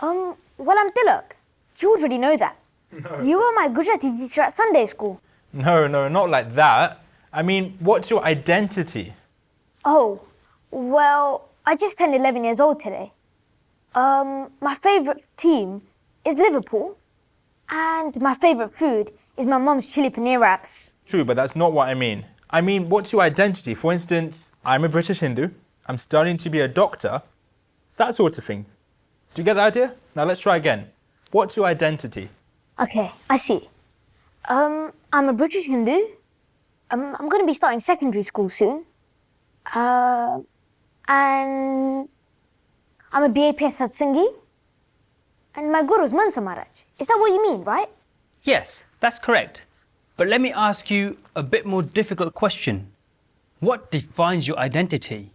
Well, I'm Tilak. You already know that. You were my Gujarati teacher at Sunday school. No, not like that. I mean, what's your identity? Oh, well, I just turned 11 years old today. My favourite team is Liverpool, and my favourite food is my mum's chili paneer wraps. True, but that's not what I mean. I mean, what's your identity? For instance, I'm a British Hindu. I'm studying to be a doctor. That sort of thing. Do you get the idea? Now let's try again. What's your identity? Okay, I see. I'm a British Hindu. I'm going to be starting secondary school soon. And I'm a BAPS Satsangi. And my guru is Mansa Maharaj. Is that what you mean, right? Yes, that's correct. But let me ask you a bit more difficult question. What defines your identity?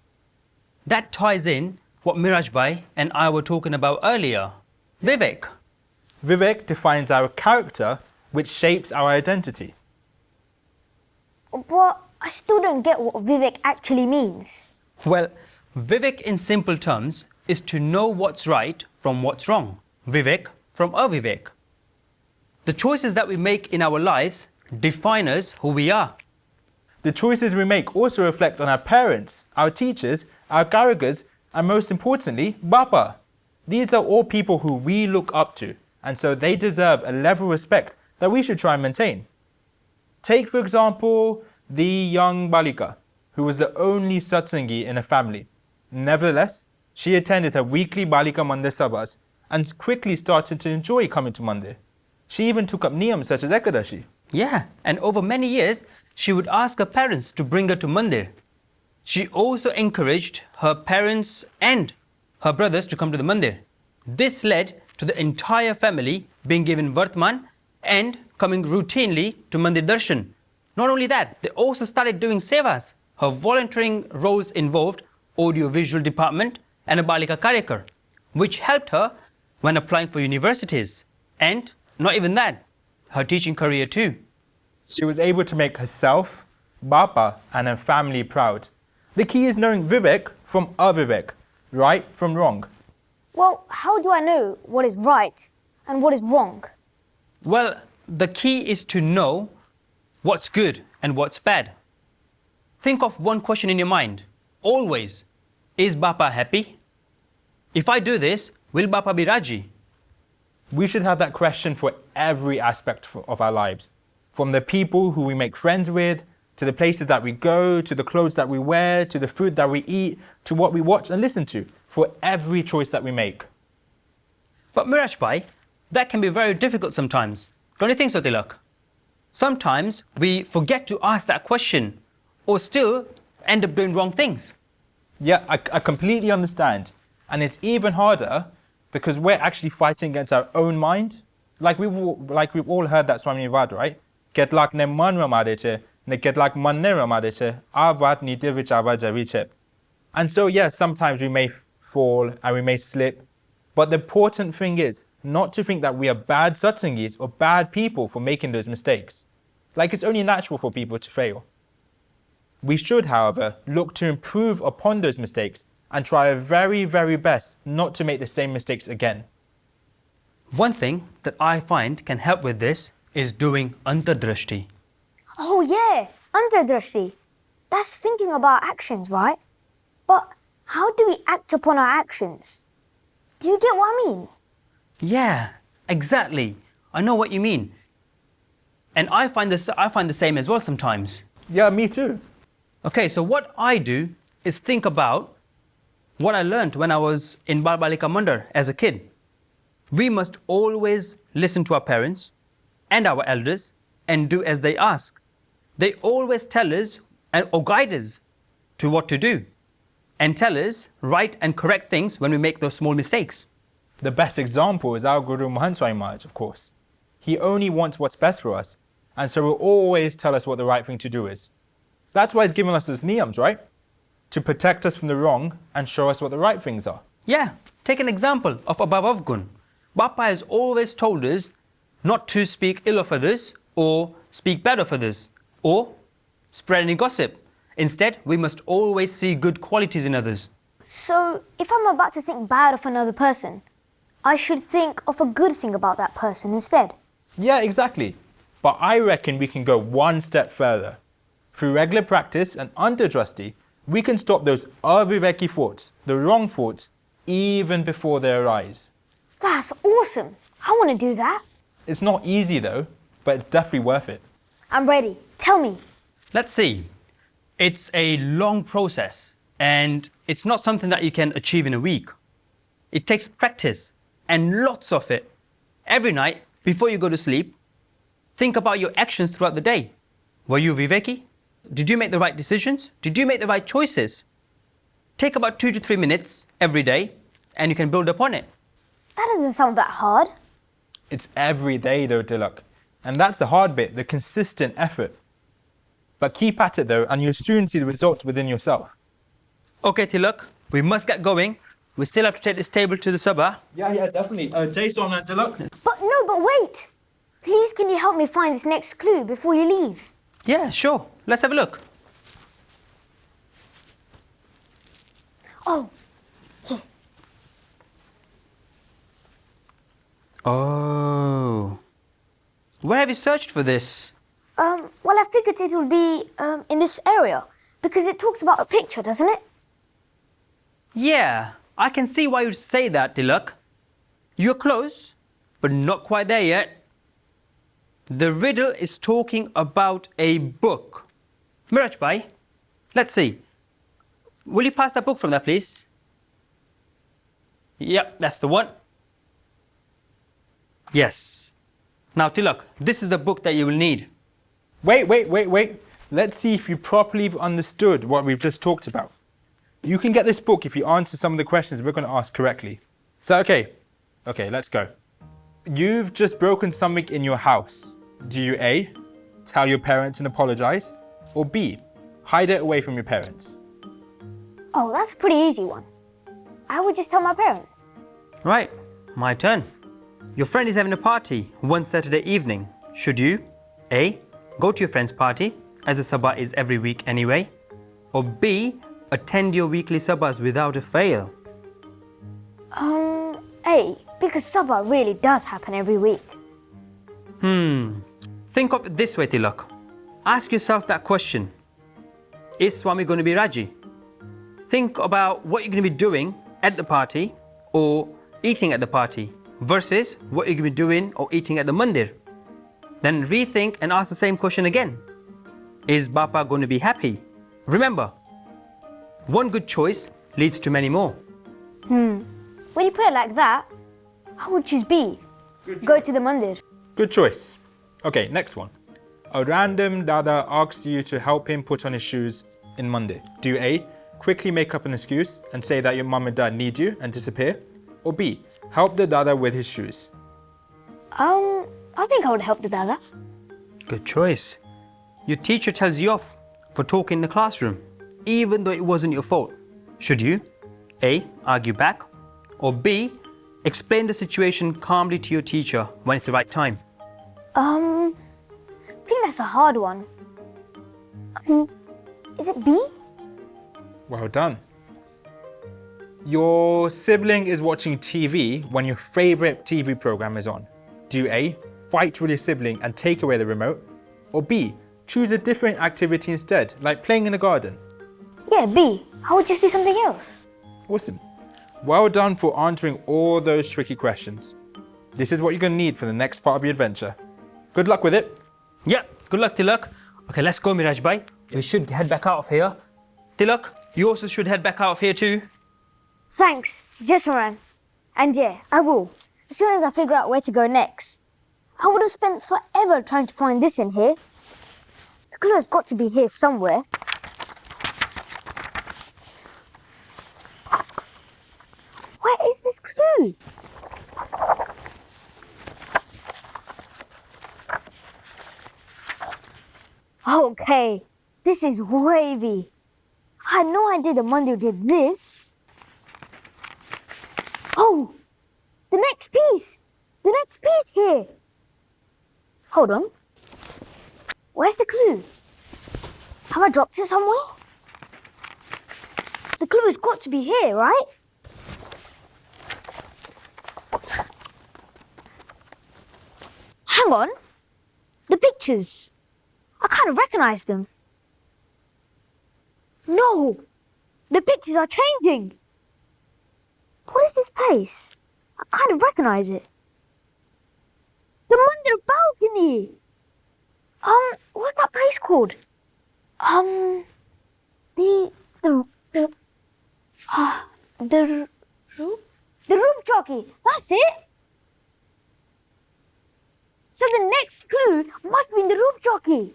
That ties in what Miraj Bhai and I were talking about earlier. Vivek. Vivek defines our character, which shapes our identity. But I still don't get what Vivek actually means. Well, Vivek in simple terms is to know what's right from what's wrong. Vivek from Avivek. The choices that we make in our lives define us who we are. The choices we make also reflect on our parents, our teachers, our garagas, and most importantly, Bapa. These are all people who we look up to, and so they deserve a level of respect that we should try and maintain. Take, for example, the young Balika, who was the only satsangi in her family. Nevertheless, she attended her weekly Balika Mandir Sabhas and quickly started to enjoy coming to Mandir. She even took up niyams such as Ekadashi. Yeah, and over many years, she would ask her parents to bring her to Mandir. She also encouraged her parents and her brothers to come to the Mandir. This led to the entire family being given Vartman and coming routinely to Mandir Darshan. Not only that, they also started doing sevas. Her volunteering roles involved audio-visual department and a Balika Karyakar, which helped her when applying for universities. And not even that, her teaching career too. She was able to make herself, Bapa, and her family proud. The key is knowing Vivek from Avivek, right from wrong. Well, how do I know what is right and what is wrong? Well, the key is to know what's good and what's bad. Think of one question in your mind, always. Is Bapa happy? If I do this, will Bapa be Raji? We should have that question for every aspect of our lives. From the people who we make friends with, to the places that we go, to the clothes that we wear, to the food that we eat, to what we watch and listen to, for every choice that we make. But Miraj Bhai, that can be very difficult sometimes. Don't you think so, Tilak? Sometimes we forget to ask that question or still end up doing wrong things. Yeah, I completely understand. And it's even harder because we're actually fighting against our own mind. Like we've all heard that Swami Vad, right? Ketlak ne man ramade ne ketlak man ne ramade avat nite vichava javiche. And so, yes, sometimes we may fall and we may slip. But the important thing is not to think that we are bad satsangis or bad people for making those mistakes. Like it's only natural for people to fail. We should, however, look to improve upon those mistakes and try our very, very best not to make the same mistakes again. One thing that I find can help with this is doing antadrashti. Oh yeah, antadrashti. That's thinking about actions, right? But how do we act upon our actions? Do you get what I mean? Yeah, exactly. I know what you mean. And I find the same as well sometimes. Yeah, me too. Okay, so what I do is think about what I learned when I was in Balika Mandir as a kid. We must always listen to our parents and our elders and do as they ask. They always tell us or guide us to what to do and tell us right and correct things when we make those small mistakes. The best example is our Guru Mahant Swami Maharaj, of course. He only wants what's best for us, and so will always tell us what the right thing to do is. That's why he's given us those niyams, right? To protect us from the wrong and show us what the right things are. Yeah, take an example of Abhavav Gun. Bappa has always told us not to speak ill of others or speak bad of others or spread any gossip. Instead, we must always see good qualities in others. So, if I'm about to think bad of another person, I should think of a good thing about that person instead. Yeah, exactly. But I reckon we can go one step further. Through regular practice and under Drusty, we can stop those aviveki thoughts, the wrong thoughts, even before they arise. That's awesome. I want to do that. It's not easy though, but it's definitely worth it. I'm ready. Tell me. Let's see. It's a long process and it's not something that you can achieve in a week. It takes practice and lots of it. Every night, before you go to sleep, think about your actions throughout the day. Were you Viveki? Did you make the right decisions? Did you make the right choices? Take about 2 to 3 minutes every day and you can build upon it. That doesn't sound that hard. It's every day though, Tilak. And that's the hard bit, the consistent effort. But keep at it though, and you'll soon see the results within yourself. Okay, Tilak, we must get going. We still have to take this table to the sabah. Yeah, definitely. Jason and Tilak. But wait. Please, can you help me find this next clue before you leave? Yeah, sure. Let's have a look. Oh, here. Oh. Where have you searched for this? Well, I figured it would be in this area because it talks about a picture, doesn't it? Yeah, I can see why you'd say that, Tilak. You're close, but not quite there yet. The riddle is talking about a book. Miraj bhai, let's see. Will you pass that book from there, please? Yep, that's the one. Yes. Now, Tilak, this is the book that you will need. Wait. Let's see if you properly understood what we've just talked about. You can get this book if you answer some of the questions we're going to ask correctly. So, okay, let's go. You've just broken something in your house. Do you A, tell your parents and apologize? Or B, hide it away from your parents? Oh, that's a pretty easy one. I would just tell my parents. Right, my turn. Your friend is having a party one Saturday evening. Should you A, go to your friend's party, as a sabah is every week anyway? Or B, attend your weekly sabahs without a fail? A, because Sabah really does happen every week. Think of it this way, Tilak. Ask yourself that question. Is Swami going to be Raji? Think about what you're going to be doing at the party or eating at the party versus what you're going to be doing or eating at the mandir. Then rethink and ask the same question again. Is Bapa going to be happy? Remember, one good choice leads to many more. When you put it like that, I would choose B. Go to the mandir. Good choice. Okay, next one. A random dada asks you to help him put on his shoes in Monday. Do you A, quickly make up an excuse and say that your mum and dad need you and disappear? Or B, help the dada with his shoes? I think I would help the dada. Good choice. Your teacher tells you off for talking in the classroom, even though it wasn't your fault. Should you A, argue back? Or B, explain the situation calmly to your teacher when it's the right time? I think that's a hard one. Is it B? Well done. Your sibling is watching TV when your favorite TV program is on. Do you A, fight with your sibling and take away the remote? Or B, choose a different activity instead, like playing in the garden? Yeah, B. I would just do something else. Awesome. Well done for answering all those tricky questions. This is what you're going to need for the next part of your adventure. Good luck with it. Yeah, good luck, Tilak. Okay, let's go, Miraj bhai. We should head back out of here. Tilak, you also should head back out of here too. Thanks, Jessaran. And yeah, I will. As soon as I figure out where to go next. I would have spent forever trying to find this in here. The clue has got to be here somewhere. Where is this clue? Okay, this is wavy. I had no idea the mandir did this. Oh, the next piece! The next piece here! Hold on. Where's the clue? Have I dropped it somewhere? The clue has got to be here, right? Hang on. The pictures. I kind of recognize them. No! The pictures are changing. What is this place? I kind of recognize it. The Mandir balcony! What's that place called? The room jockey. That's it. So the next clue must be in the room jockey.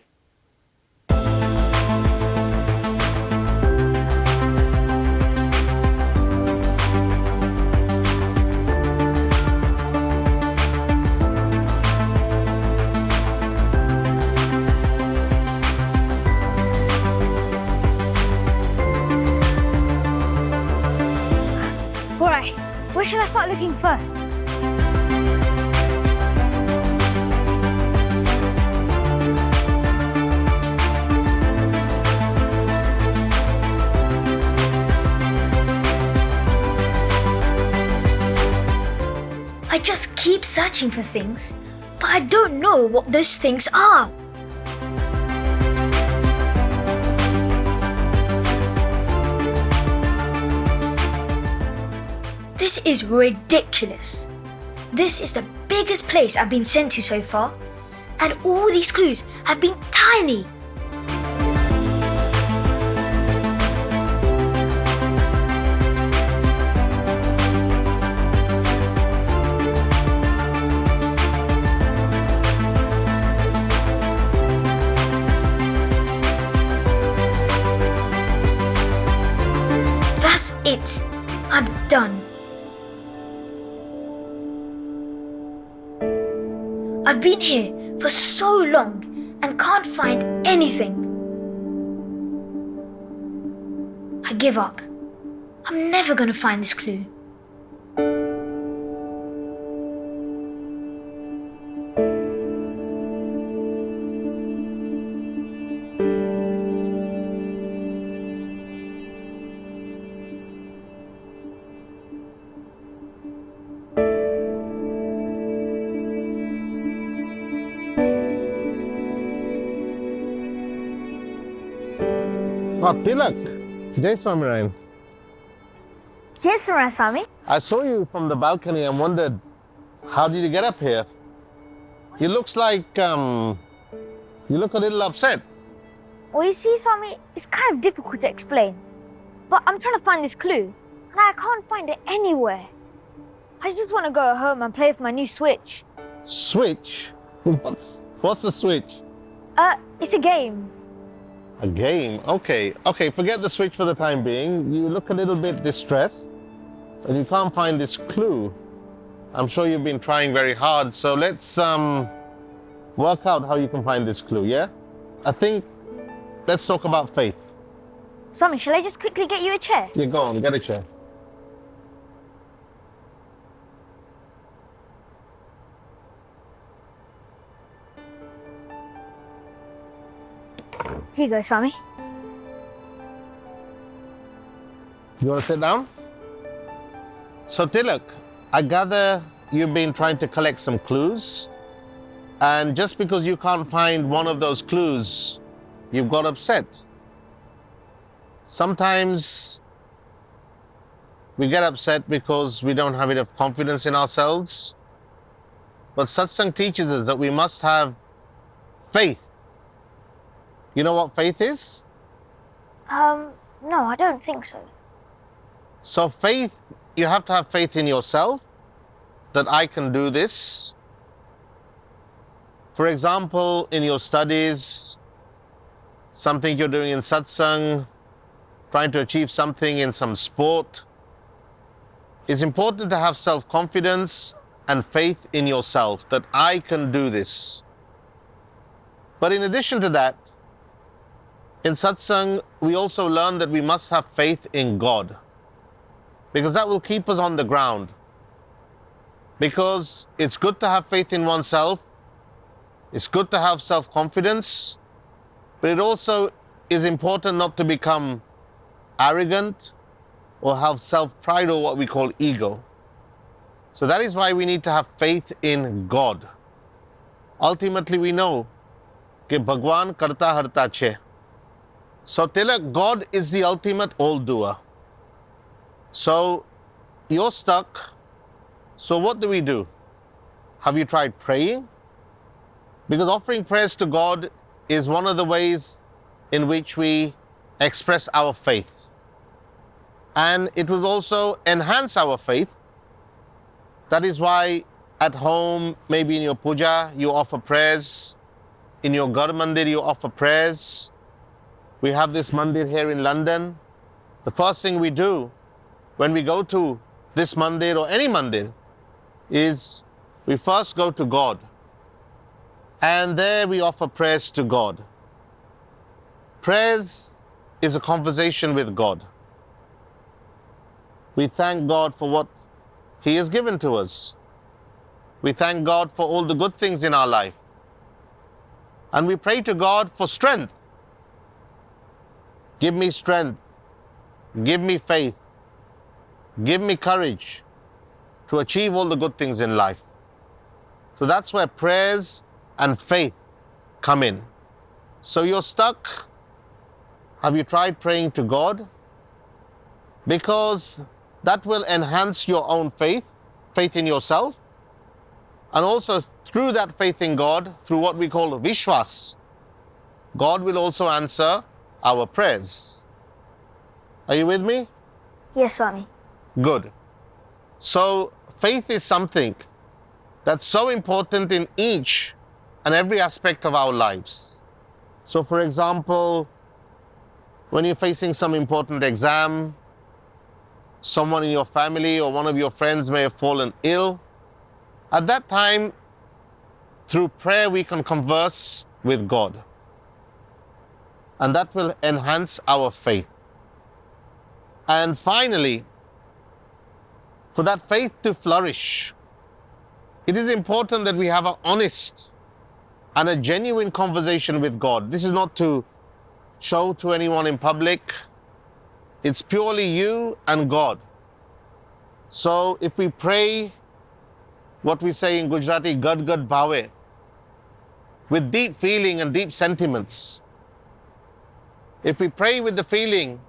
Alright, where should I start looking first? I just keep searching for things, but I don't know what those things are. This is ridiculous. This is the biggest place I've been sent to so far, and all these clues have been tiny. That's it. I'm done. I've been here for so long and can't find anything. I give up. I'm never gonna find this clue. Oh, Tilak, Jai Swamiraj. Jai Swami. I saw you from the balcony and wondered, how did you get up here? You looks like, you look a little upset. Well, you see, Swami, it's kind of difficult to explain. But I'm trying to find this clue, and I can't find it anywhere. I just want to go home and play with my new Switch. Switch? What's the Switch? It's a game. A game? Okay, forget the Switch for the time being. You look a little bit distressed, and you can't find this clue. I'm sure you've been trying very hard, so let's work out how you can find this clue, yeah? I think, let's talk about faith. Swami, shall I just quickly get you a chair? Yeah, go on, get a chair. Here you go, Swami. You want to sit down? So, Tilak, I gather you've been trying to collect some clues, and just because you can't find one of those clues, you've got upset. Sometimes we get upset because we don't have enough confidence in ourselves, but satsang teaches us that we must have faith. You know what faith is? No, I don't think so. So faith, you have to have faith in yourself that I can do this. For example, in your studies, something you're doing in satsang, trying to achieve something in some sport. It's important to have self-confidence and faith in yourself that I can do this. But in addition to that, in satsang, we also learn that we must have faith in God, because that will keep us on the ground. Because it's good to have faith in oneself, it's good to have self-confidence, but it also is important not to become arrogant or have self-pride or what we call ego. So that is why we need to have faith in God. ultimately we know कि भगवान करता हरता छे. So Tilak, God is the ultimate all-doer. So you're stuck. So what do we do? Have you tried praying? Because offering prayers to God is one of the ways in which we express our faith. And it will also enhance our faith. That is why at home, maybe in your puja, you offer prayers. In your London Mandir, you offer prayers. We have this mandir here in London. The first thing we do when we go to this mandir or any mandir is we first go to God. And there we offer prayers to God. Prayers is a conversation with God. We thank God for what He has given to us. We thank God for all the good things in our life. And we pray to God for strength. Give me strength. Give me faith. Give me courage to achieve all the good things in life. So that's where prayers and faith come in. So you're stuck. Have you tried praying to God? Because that will enhance your own faith, faith in yourself, and also through that faith in God, through what we call Vishwas, God will also answer our prayers. Are you with me? Yes, Swami. Good. So faith is something that's so important in each and every aspect of our lives. So for example, when you're facing some important exam, someone in your family or one of your friends may have fallen ill. At that time, through prayer, we can converse with God. And that will enhance our faith. And finally, for that faith to flourish, it is important that we have an honest and a genuine conversation with God. This is not to show to anyone in public. It's purely you and God. So if we pray what we say in Gujarati, Gad Gad Bhave, with deep feeling and deep sentiments, if we pray with the feeling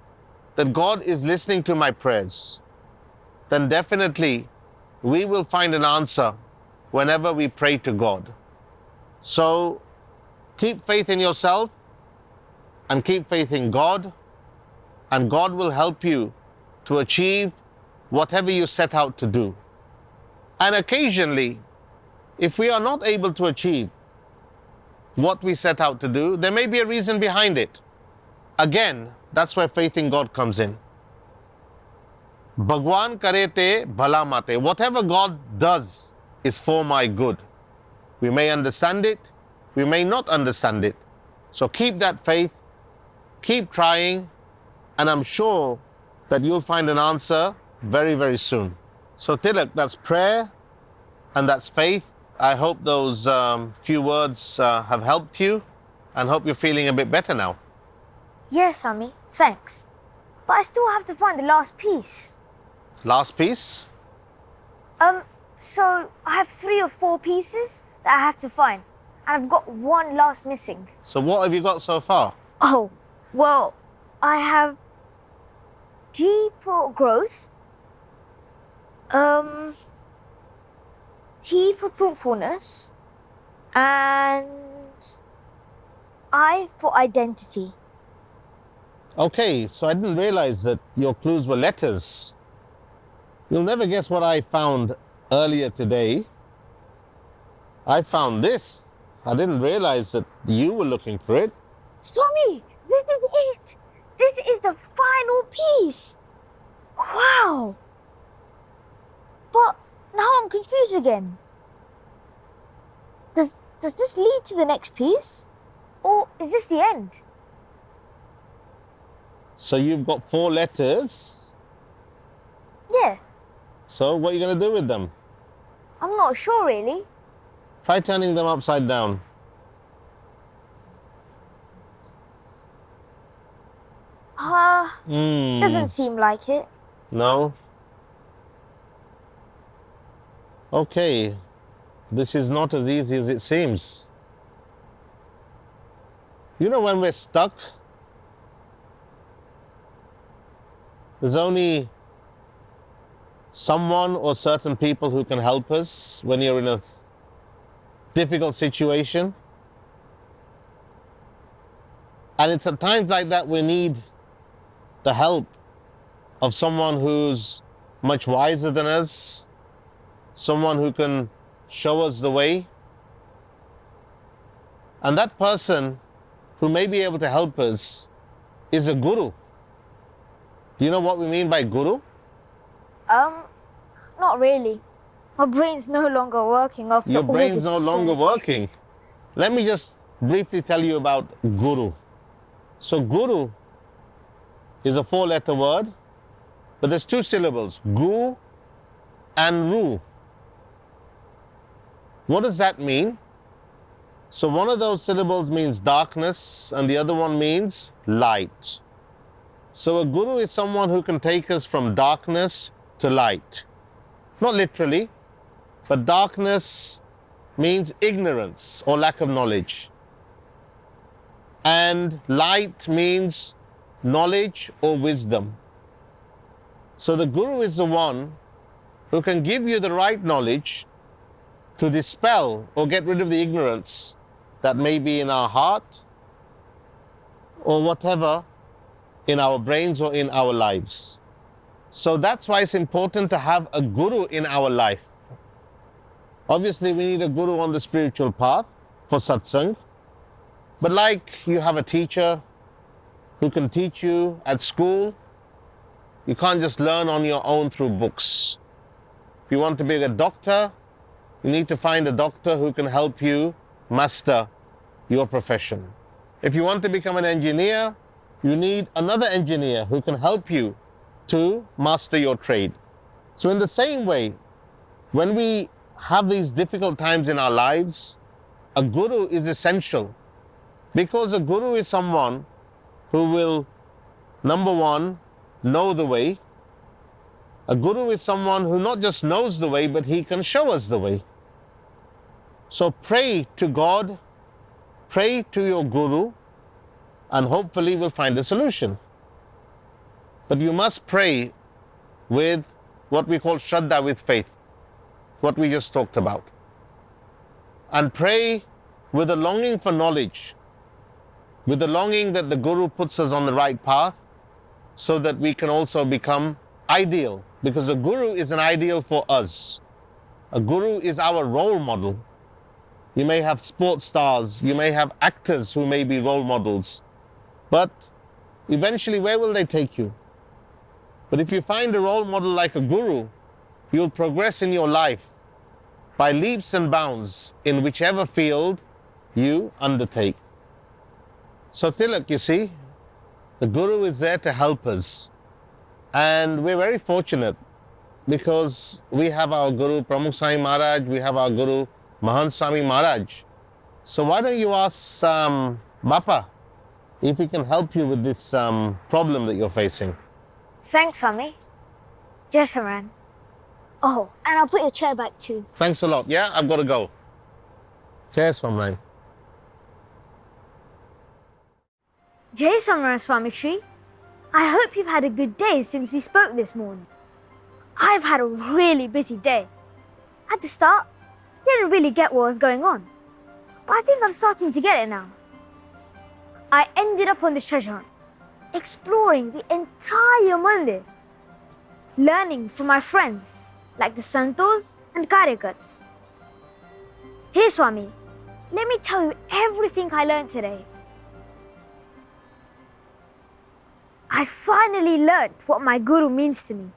that God is listening to my prayers, then definitely we will find an answer whenever we pray to God. So keep faith in yourself and keep faith in God, and God will help you to achieve whatever you set out to do. And occasionally, if we are not able to achieve what we set out to do, there may be a reason behind it. Again, that's where faith in God comes in. Bhagwan kare te bhala mate. Whatever God does is for my good. We may understand it, we may not understand it. So keep that faith, keep trying, and I'm sure that you'll find an answer very, very soon. So Tilak, that's prayer and that's faith. I hope those few words have helped you and hope you're feeling a bit better now. Yes, Swami. Thanks. But I still have to find the last piece. Last piece? So I have 3 or 4 pieces that I have to find. And I've got one last missing. So what have you got so far? Oh, well, I have G for growth, T for thoughtfulness, and I for identity. Okay, so I didn't realize that your clues were letters. You'll never guess what I found earlier today. I found this. I didn't realize that you were looking for it. Swami, this is it. This is the final piece. Wow. But now I'm confused again. Does this lead to the next piece? Or is this the end? So you've got 4 letters. Yeah, So what are you going to do with them? I'm not sure really. Try turning them upside down. Doesn't seem like it. No? Okay. this is not as easy as it seems. You know, when we're stuck, there's only someone or certain people who can help us when you're in a difficult situation. And it's at times like that we need the help of someone who's much wiser than us, someone who can show us the way. And that person who may be able to help us is a guru. Do you know what we mean by guru? Not really. My brain's no longer working after Your all brain's this no longer search. working. Let me just briefly tell you about guru. So guru is a 4-letter word, but there's 2 syllables, gu and ru. What does that mean? So one of those syllables means darkness and the other one means light. So a guru is someone who can take us from darkness to light. Not literally, but darkness means ignorance or lack of knowledge. And light means knowledge or wisdom. So the guru is the one who can give you the right knowledge to dispel or get rid of the ignorance that may be in our heart or whatever in our brains or in our lives. So that's why it's important to have a guru in our life. Obviously, we need a guru on the spiritual path for satsang. But like you have a teacher who can teach you at school, you can't just learn on your own through books. If you want to be a doctor, you need to find a doctor who can help you master your profession. If you want to become an engineer, you need another engineer who can help you to master your trade. So in the same way, when we have these difficult times in our lives, a guru is essential, because a guru is someone who will, number one, know the way. A guru is someone who not just knows the way, but he can show us the way. So pray to God, pray to your guru, and hopefully we'll find a solution. But you must pray with what we call Shraddha, with faith, what we just talked about. And pray with a longing for knowledge, with the longing that the guru puts us on the right path, so that we can also become ideal, because a guru is an ideal for us. A guru is our role model. You may have sports stars, you may have actors who may be role models, but eventually where will they take you? But if you find a role model like a guru, you'll progress in your life by leaps and bounds in whichever field you undertake. So Tilak, you see, the guru is there to help us. And we're very fortunate because we have our guru Pramukh Swami Maharaj, we have our guru Mahant Swami Maharaj. So why don't you ask Bapa if he can help you with this problem that you're facing? Thanks, Swami. Yes, Saran. Oh, and I'll put your chair back too. Thanks a lot. Yeah, I've got to go. Cheers, Swami. Jai Samaran, Swami Shri. I hope you've had a good day since we spoke this morning. I've had a really busy day. At the start, I didn't really get what was going on, but I think I'm starting to get it now. I ended up on this treasure hunt, exploring the entire mandir, learning from my friends like the Santos and Karyakars. Here, Swami, let me tell you everything I learned today. I finally learned what my guru means to me.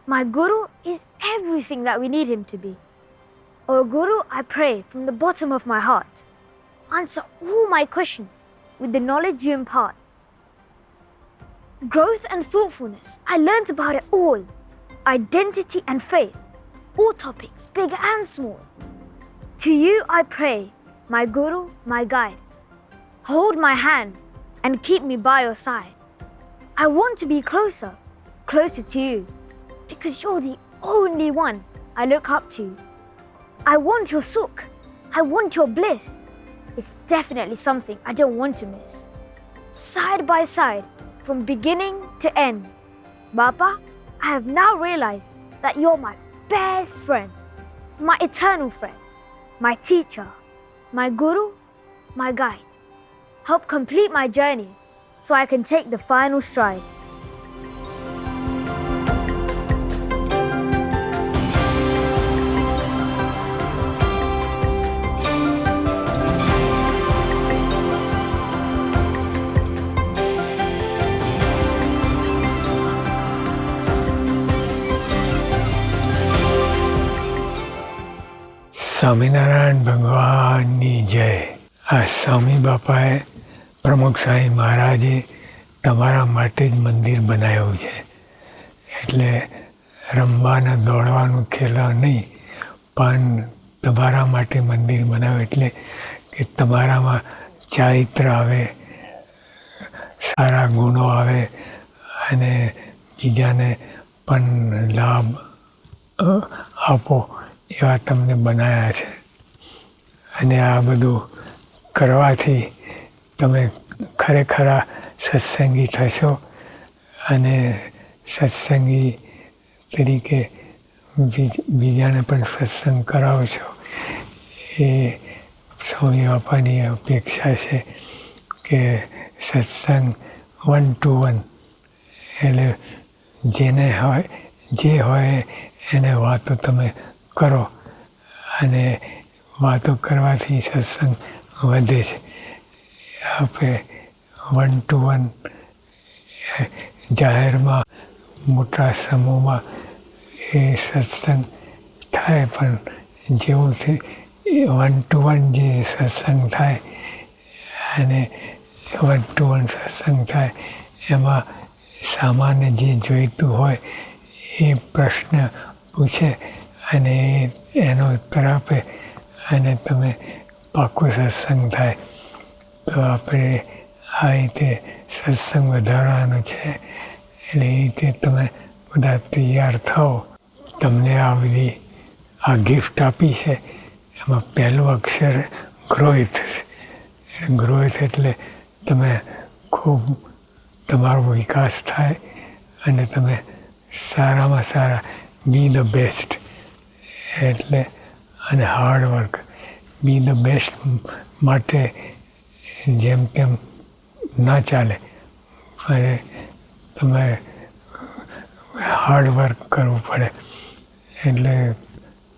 My guru is everything that we need him to be. Oh Guru, I pray from the bottom of my heart, answer all my questions with the knowledge you impart. Growth and thoughtfulness, I learned about it all. Identity and faith, all topics, big and small. To you I pray, my Guru, my guide. Hold my hand and keep me by your side. I want to be closer, closer to you, because you're the only one I look up to. I want your sukh. I want your bliss. It's definitely something I don't want to miss. Side by side, from beginning to end. Baba, I have now realized that you're my best friend, my eternal friend, my teacher, my guru, my guide. Help complete my journey so I can take the final stride. Swaminarayan ભગવાનની જય. આ સ્વામી બાપાએ પ્રમુખ સાંઈ મહારાજે તમારા માટે જ મંદિર બનાવ્યું છે. એટલે રમવાના દોડવાનું ખેલવા નહીં, પણ તમારા માટે મંદિર બનાવ્યું એટલે કે તમારામાં ચારિત્ર આવે, સારા ગુણો આવે અને બીજાને પણ લાભ આપો એવા તમને બનાવ્યા છે. અને આ બધું કરવાથી તમે ખરેખર સત્સંગી થશો અને સત્સંગી તરીકે બીજાને પણ સત્સંગ કરાવશો. એ સ્વામી બાપાની અપેક્ષા છે કે સત્સંગ 1 to 1 એટલે જેને હોય જે હોય એને વાતો તમે કરો અને વાતો કરવાથી સત્સંગ વધે છે. આપણે 1 to 1 જાહેરમાં મોટા સમૂહમાં એ સત્સંગ થાય, પણ જેવું છે એ 1 to 1 જે સત્સંગ થાય અને 1 to 1 સત્સંગ થાય એમાં સામાન્ય જે જોઈતું હોય એ પ્રશ્ન પૂછે અને એનો ઉત્તર આપે અને તમે પાકો સત્સંગ થાય. તો આપણે આ રીતે સત્સંગ વધારવાનો છે. એટલે એ રીતે તમે બધા તૈયાર થાઓ. તમને આ બધી આ ગિફ્ટ આપી છે એમાં પહેલું અક્ષર ગ્રોથ છે. ગ્રોથ એટલે તમે ખૂબ તમારો વિકાસ થાય અને તમે સારામાં સારા બી ધ બેસ્ટ એટલે અને હાર્ડવર્ક બી ધ બેસ્ટ માટે જેમ તેમ ના ચાલે, અને તમારે હાર્ડવર્ક કરવું પડે. એટલે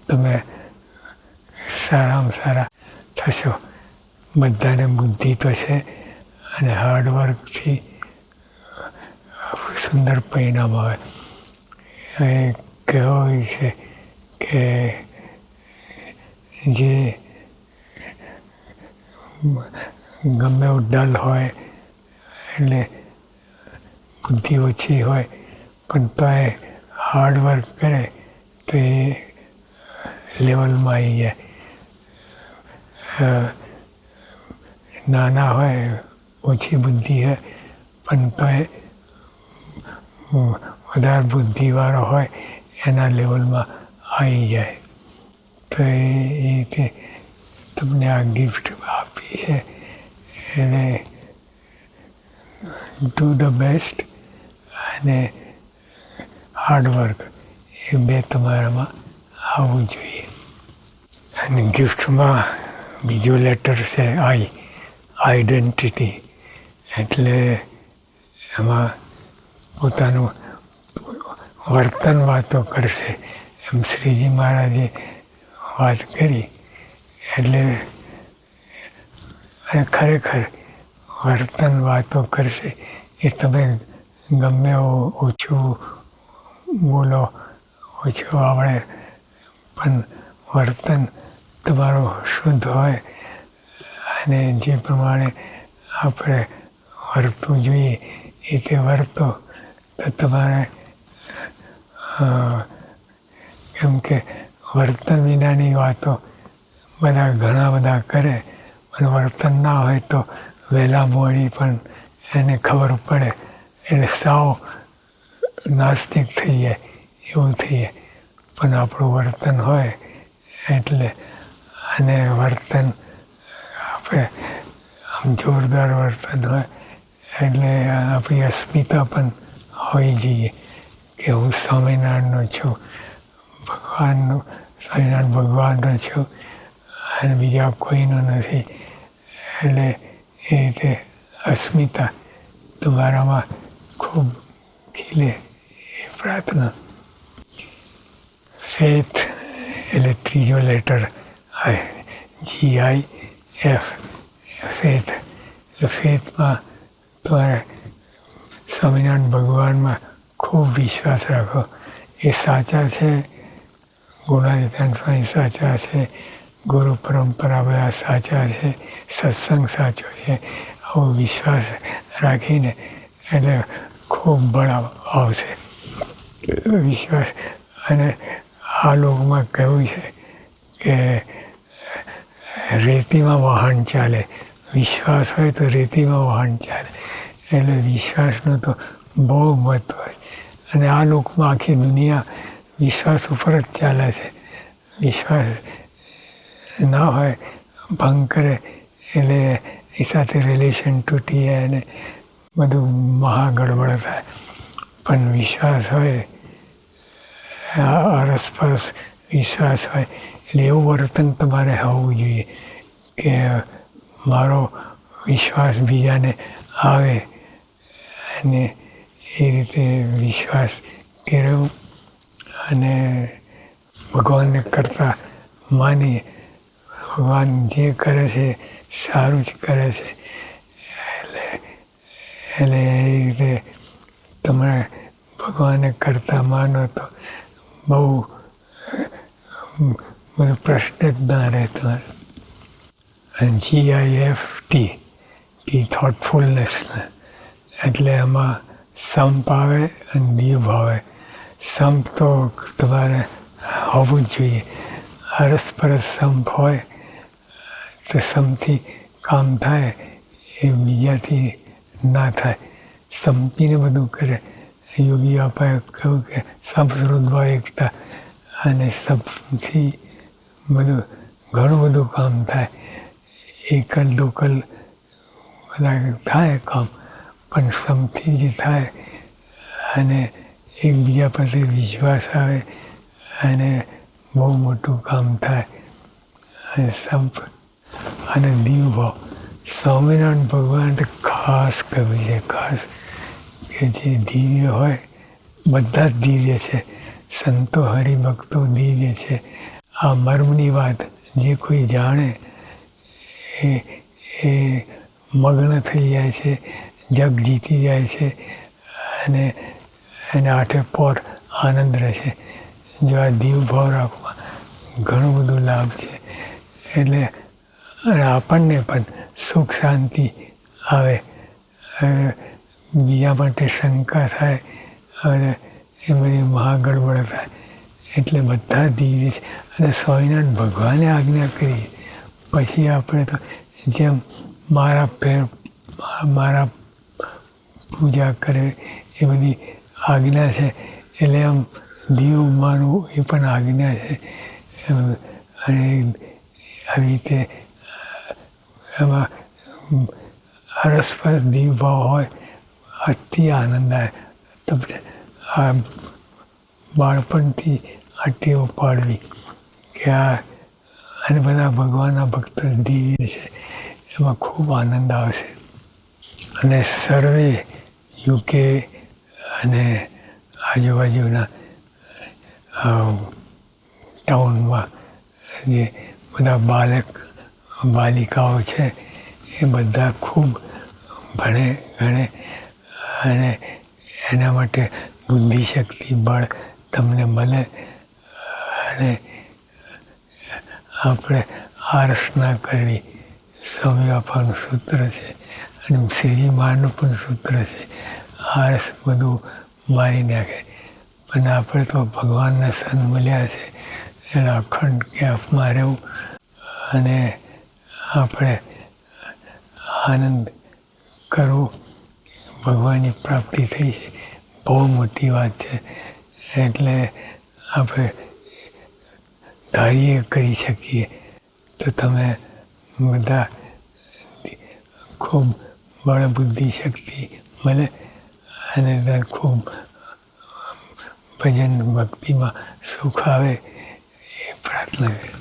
તમે સારામાં સારા થશો. બધાને બુદ્ધિ તો છે અને હાર્ડવર્કથી સુંદર પરિણામ આવે. એ કહેવાય છે કે જે ગમે એવું ડલ હોય એટલે બુદ્ધિ ઓછી હોય પણ તો એ હાર્ડવર્ક કરે તો એ લેવલમાં આવી જાય. નાના હોય, ઓછી બુદ્ધિ હોય પણ તો એ વધારે બુદ્ધિવાળો હોય એના લેવલમાં આવી જાય. તો એ રીતે તમને આ ગિફ્ટ આપી છે. એટલે ડુ ધ બેસ્ટ અને હાર્ડવર્ક એ બે તમારામાં આવવું જોઈએ. અને ગિફ્ટમાં બીજો લેટર છે આઈડેન્ટિટી. એટલે એમાં પોતાનું વર્તન વાતો કરશે એમ શ્રીજી મહારાજે વાત કરી. એટલે અને ખરેખર વર્તન વાતો કરશે એ તમે ગમે ઓછું બોલો, ઓછું આવડે પણ વર્તન તમારું શુદ્ધ હોય અને જે પ્રમાણે આપણે વર્તવું જોઈએ એ તે વર્તો તો તમારે કેમ કે વર્તન વિનાની વાતો બધા ઘણા બધા કરે પણ વર્તન ના હોય તો વહેલા મોડી પણ એને ખબર પડે એટલે સાવ નાસ્તિક થઈ જાય એવું થઈ જાય. પણ આપણું વર્તન હોય એટલે અને વર્તન આપણે આમ જોરદાર વર્તન હોય એટલે આપણી અસ્મિતા પણ હોવી જોઈએ કે હું સ્વામિનારાયણનો છું, ભગવાનનો સ્વામિનારાયણ ભગવાનનો છું અને બીજા કોઈનો નથી. એટલે એ રીતે અસ્મિતા તમારામાં ખૂબ ખીલે એ પ્રાર્થના. ફેથ એટલે ત્રીજો લેટર GIF ફેથ. એટલે ફેથમાં તમારે સ્વામિનારાયણ ભગવાનમાં ખૂબ વિશ્વાસ રાખો. એ સાચા છે, ગુણાતીતાન સ્વામી સાચા છે, ગુરુ પરંપરા બધા સાચા છે, સત્સંગ સાચો છે. આવો વિશ્વાસ રાખીને એટલે ખૂબ બળ આવશે વિશ્વાસ. અને આ લોકમાં કહેવું છે કે રેતીમાં વાહન ચાલે, વિશ્વાસ હોય તો રેતીમાં વાહન ચાલે. એટલે વિશ્વાસનું તો બહુ મહત્ત્વ છે. અને આ લોકમાં આખી દુનિયા વિશ્વાસ ઉપર જ ચાલે છે. વિશ્વાસ ના હોય, ભંગ કરે એટલે એ સાથે રિલેશન તૂટી જાય અને બધું મહાગડબડ થાય. પણ વિશ્વાસ હોય, અરસપરસ વિશ્વાસ હોય એટલે એવું વર્તન તમારે હોવું જોઈએ કે મારો વિશ્વાસ બીજાને આવે અને એ રીતે વિશ્વાસ કેળવું અને ભગવાનને કરતા માનીએ. ભગવાન જે કરે છે સારું જ કરે છે. એટલે એ રીતે તમે ભગવાનને કરતા માનો તો બહુ બધો પ્રશ્ન જ ના રહે તમારે. અને GIFT થોટફુલનેસ એટલે એમાં સંપ આવે અને દીવ આવે. સંપ તો તમારે હોવું જ જોઈએ. અરસપરસ સંપ હોય તો સંપથી કામ થાય, એ બીજાથી ના થાય. સંપીને બધું કરે. યોગી બાપાએ કહ્યું કે સંપ શ્રુદ્ધવા એકતા, અને સંપથી બધું ઘણું બધું કામ થાય. એકલ દોકલ બધા થાય કામ, પણ સંપથી જે થાય અને એકબીજા પાસે વિશ્વાસ આવે અને બહુ મોટું કામ થાય. અને સંપ અને દીવભાવ સ્વામિનારાયણ ભગવાન ખાસ કહ્યું છે, ખાસ કે જે દિવ્ય હોય બધા જ દિવ્ય છે. સંતો હરિભક્તો દિવ્ય છે. આ મર્મની વાત જે કોઈ જાણે એ મગ્ન થઈ જાય છે, જગ જીતી જાય છે અને એને આઠે પોર આનંદ રહે છે. જો આ દીવભાવ રાખવા ઘણું બધું લાભ છે. એટલે આપણને પણ સુખ શાંતિ આવે. બીજા માટે શંકા થાય અને એ બધી મહાગડબડ થાય. એટલે બધા દિવ્ય છે. અને સ્વામિનારાયણ ભગવાને આજ્ઞા કરી, પછી આપણે તો જેમ મારા પૂજા કરે એ બધી આજ્ઞા છે, એટલે આમ દીવ માનવું એ પણ આજ્ઞા છે. અને આવી રીતે એમાં અરસપરસ દીવભાવ હોય, અતિ આનંદ આવે. તમને આ બાળપણથી આ ટેવ પાડવી કે અને બધા ભગવાનના ભક્ત દિવ્ય છે, એમાં ખૂબ આનંદ આવશે. અને સર્વે UK અને આજુબાજુના ટાઉનમાં જે બધા બાલિકાઓ છે એ બધા ખૂબ ભણે ગણે અને એના માટે બુદ્ધિશક્તિ બળ તમને મળે. અને આપણે આળસ ના કરવી સ્વામી બાપાનું સૂત્ર છે અને શ્રીજી મહારાજનું પણ સૂત્ર છે. આળસ બધું મારી નાખે. પણ આપણે તો ભગવાનના સંત મળ્યા છે એટલે અખંડ કેફમાં રહેવું અને આપણે આનંદ કરવો. ભગવાનની પ્રાપ્તિ થઈ છે, બહુ મોટી વાત છે. એટલે આપણે ધારીએ કરી શકીએ તો તમે બધા ખૂબ બળ બુદ્ધિ શક્તિ મળે અને ખૂબ ભજન ભક્તિમાં સુખ આવે એ પ્રાર્થના છે.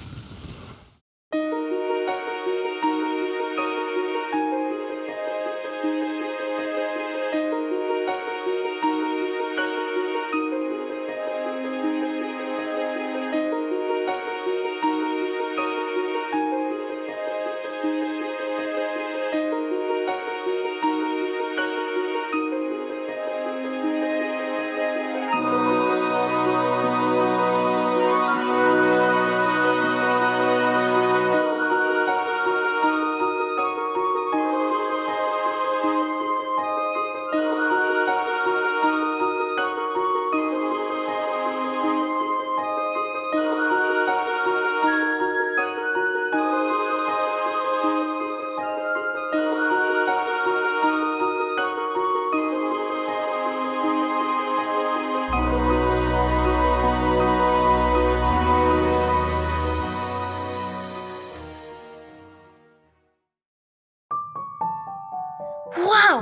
Wow!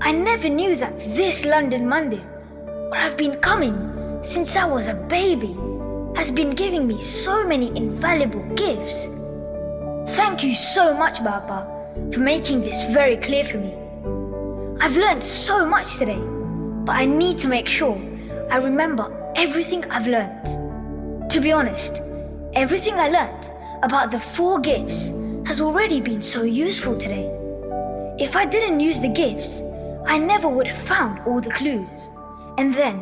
I never knew that this London Mandir, where I've been coming since I was a baby, has been giving me so many invaluable gifts. Thank you so much, Baba, for making this very clear for me. I've learned so much today, but I need to make sure I remember everything I've learned. To be honest, everything I learned about the 4 gifts has already been so useful today. If I didn't use the gifts, I never would have found all the clues. And then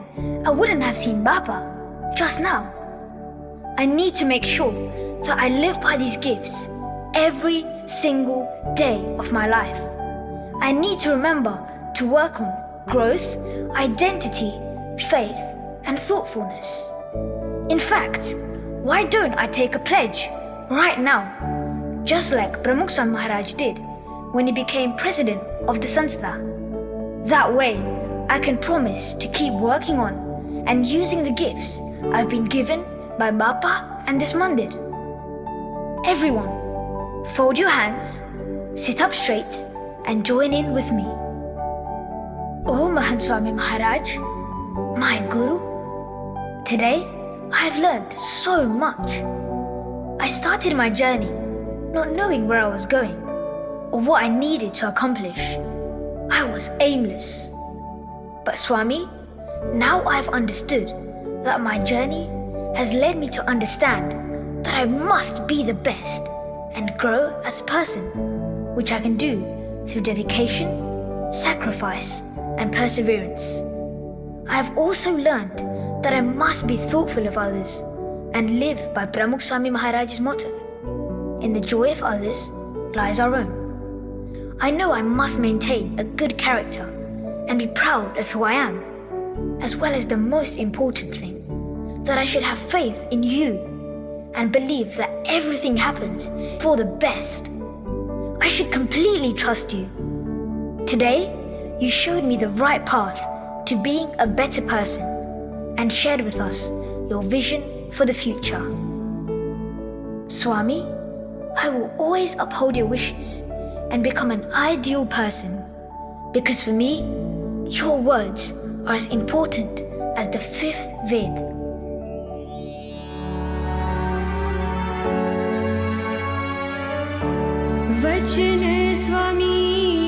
I wouldn't have seen Baba just now. I need to make sure that I live by these gifts every single day of my life. I need to remember to work on growth, identity, faith, and thoughtfulness. In fact, why don't I take a pledge right now, just like Pramukh San Maharaj did when he became president of the Sanstha? That way, I can promise to keep working on and using the gifts I've been given by Bapa and this Mandir. Everyone, fold your hands, sit up straight, and join in with me. Oh Mahan Swami Maharaj, my Guru, today I've learned so much. I started my journey not knowing where I was going or what I needed to accomplish. I was aimless. But Swami, now I've understood that my journey has led me to understand that I must be the best and grow as a person, which I can do through dedication, sacrifice, and perseverance. I have also learned that I must be thoughtful of others and live by Pramukh Swami Maharaj's motto, "In the joy of others lies our own." I know I must maintain a good character and be proud of who I am, as well as the most important thing, that I should have faith in you and believe that everything happens for the best. I should completely trust you. Today, you showed me the right path to being a better person and shared with us your vision for the future. Swami, I will always uphold your wishes and become an ideal person, because for me, your words are as important as the 5th Ved. वचन स्वामी